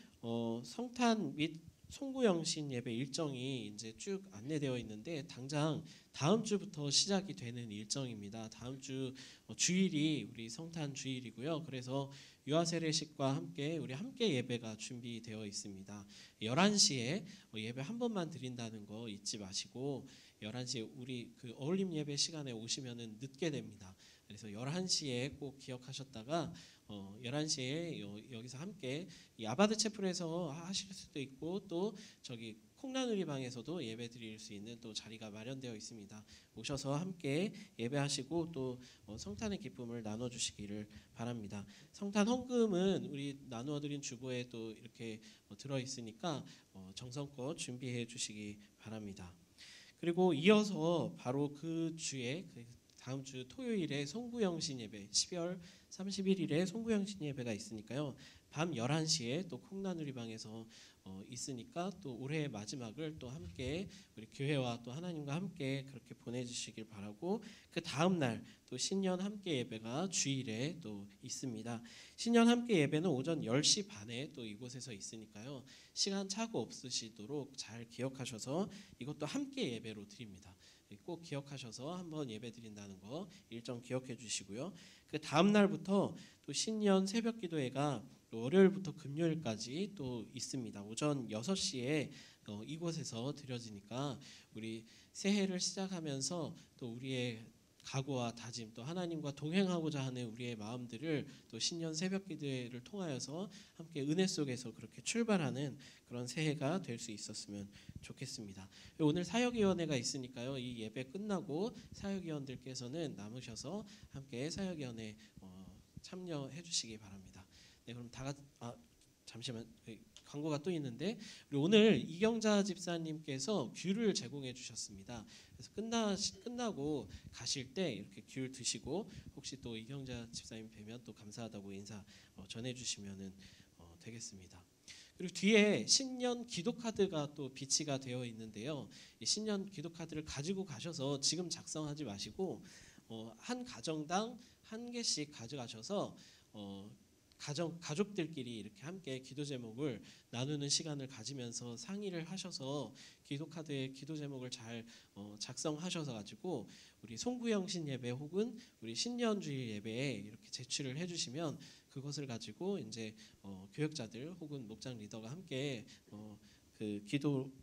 성탄 및 송구영신 예배 일정이 이제 쭉 안내되어 있는데 당장 다음 주부터 시작이 되는 일정입니다. 다음 주 주일이 우리 성탄 주일이고요. 그래서 유아세례식과 함께 우리 함께 예배가 준비되어 있습니다. 11시에 예배 한 번만 드린다는 거 잊지 마시고 11시에 우리 그 어울림 예배 시간에 오시면은 늦게 됩니다. 그래서 11시에 꼭 기억하셨다가 11시에 여기서 함께 이 아바드 채플에서 하실 수도 있고 또 저기 콩나누리 방에서도 예배 드릴 수 있는 또 자리가 마련되어 있습니다. 오셔서 함께 예배하시고 또 성탄의 기쁨을 나눠주시기를 바랍니다. 성탄 헌금은 우리 나누어드린 주보에 또 이렇게 들어 있으니까 정성껏 준비해 주시기 바랍니다. 그리고 이어서 바로 그 주에 다음 주 토요일에 송구영신 예배 12월 31일에 송구영신 예배가 있으니까요. 밤 11시에 또 콩나누리 방에서 있으니까 또 올해의 마지막을 또 함께 우리 교회와 또 하나님과 함께 그렇게 보내주시길 바라고 그 다음 날 또 신년 함께 예배가 주일에 또 있습니다. 신년 함께 예배는 오전 10시 반에 또 이곳에서 있으니까요. 시간 착오 없으시도록 잘 기억하셔서 이것도 함께 예배로 드립니다. 꼭 기억하셔서 한번 예배 드린다는 거 일정 기억해 주시고요. 그 다음 날부터 또 신년 새벽 기도회가 월요일부터 금요일까지 또 있습니다. 오전 6시에 이곳에서 드려지니까 우리 새해를 시작하면서 또 우리의 각오와 다짐, 또 하나님과 동행하고자 하는 우리의 마음들을 또 신년 새벽 기도회를 통하여서 함께 은혜 속에서 그렇게 출발하는 그런 새해가 될 수 있었으면 좋겠습니다. 오늘 사역위원회가 있으니까요. 이 예배 끝나고 사역위원들께서는 남으셔서 함께 사역위원회 참여해 주시기 바랍니다. 네, 그럼 잠시만 광고가 또 있는데 우리 오늘 이경자 집사님께서 귤을 제공해 주셨습니다. 그래서 끝나고 가실 때 이렇게 귤 드시고 혹시 또 이경자 집사님 뵈면 또 감사하다고 인사 전해 주시면은 되겠습니다. 그리고 뒤에 신년 기도 카드가 또 비치가 되어 있는데요. 이 신년 기도 카드를 가지고 가셔서 지금 작성하지 마시고 한 가정당 한 개씩 가져가셔서 가족들끼리 이렇게 함께 기도 제목을 나누는 시간을 가지면서 상의를 하셔서 기도 카드에 기도 제목을 잘 작성하셔서 가지고 우리 송구영신 예배 혹은 우리 신년주일 예배에 이렇게 제출을 해주시면 그것을 가지고 이제 교역자들 혹은 목장 리더가 함께 그 기도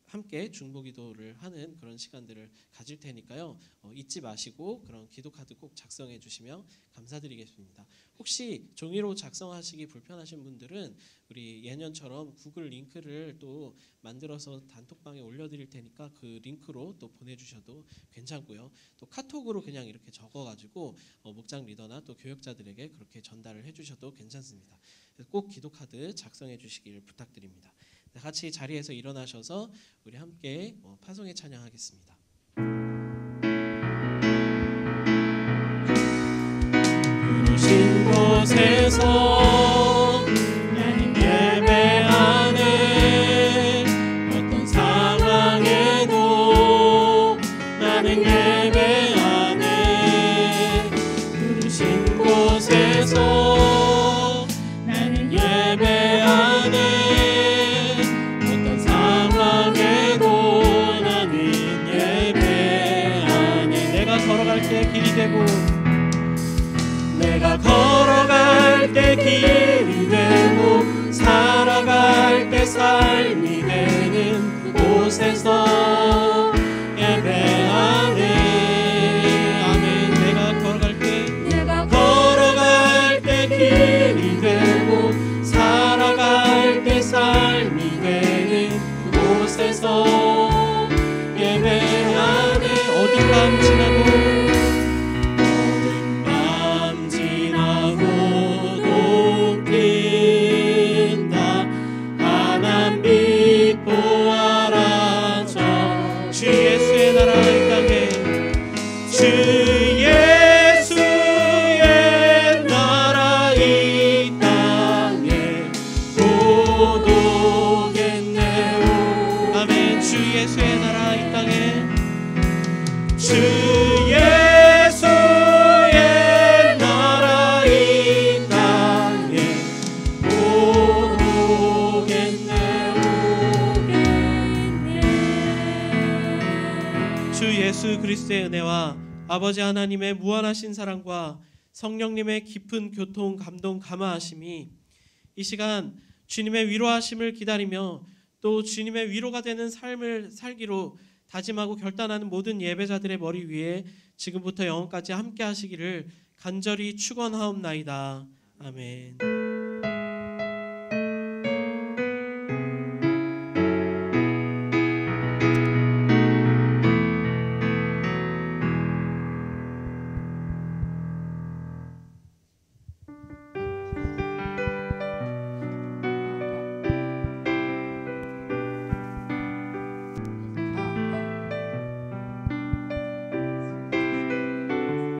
함께 중보 기도를 하는 그런 시간들을 가질 테니까요. 잊지 마시고 그런 기도 카드 꼭 작성해 주시면 감사드리겠습니다. 혹시 종이로 작성하시기 불편하신 분들은 우리 예년처럼 구글 링크를 또 만들어서 단톡방에 올려드릴 테니까 그 링크로 또 보내주셔도 괜찮고요. 또 카톡으로 그냥 이렇게 적어가지고 목장 리더나 또 교역자들에게 그렇게 전달을 해주셔도 괜찮습니다. 그래서 꼭 기도 카드 작성해 주시길 부탁드립니다. 같이 자리에서 일어나셔서 우리 함께 파송의 찬양하겠습니다. 부르신 곳에서 나는 예배하네. 어떤 상황에도 나는 예배하네. 부르신 곳에서 나는 예배하네. 길이 되고 내가 걸어갈 때 길이 되고 살아갈 때 삶이 되는 그곳에서 예배하네. 아멘. 내가 걸어갈 때 길이 되고 살아갈 때 삶이 되는 그곳에서 예배하네. 어둠 밤 지나고 그리스도의 은혜와 아버지 하나님의 무한하신 사랑과 성령님의 깊은 교통, 감동, 감화하심이 이 시간 주님의 위로하심을 기다리며 또 주님의 위로가 되는 삶을 살기로 다짐하고 결단하는 모든 예배자들의 머리 위에 지금부터 영원까지 함께 하시기를 간절히 축원하옵나이다. 아멘.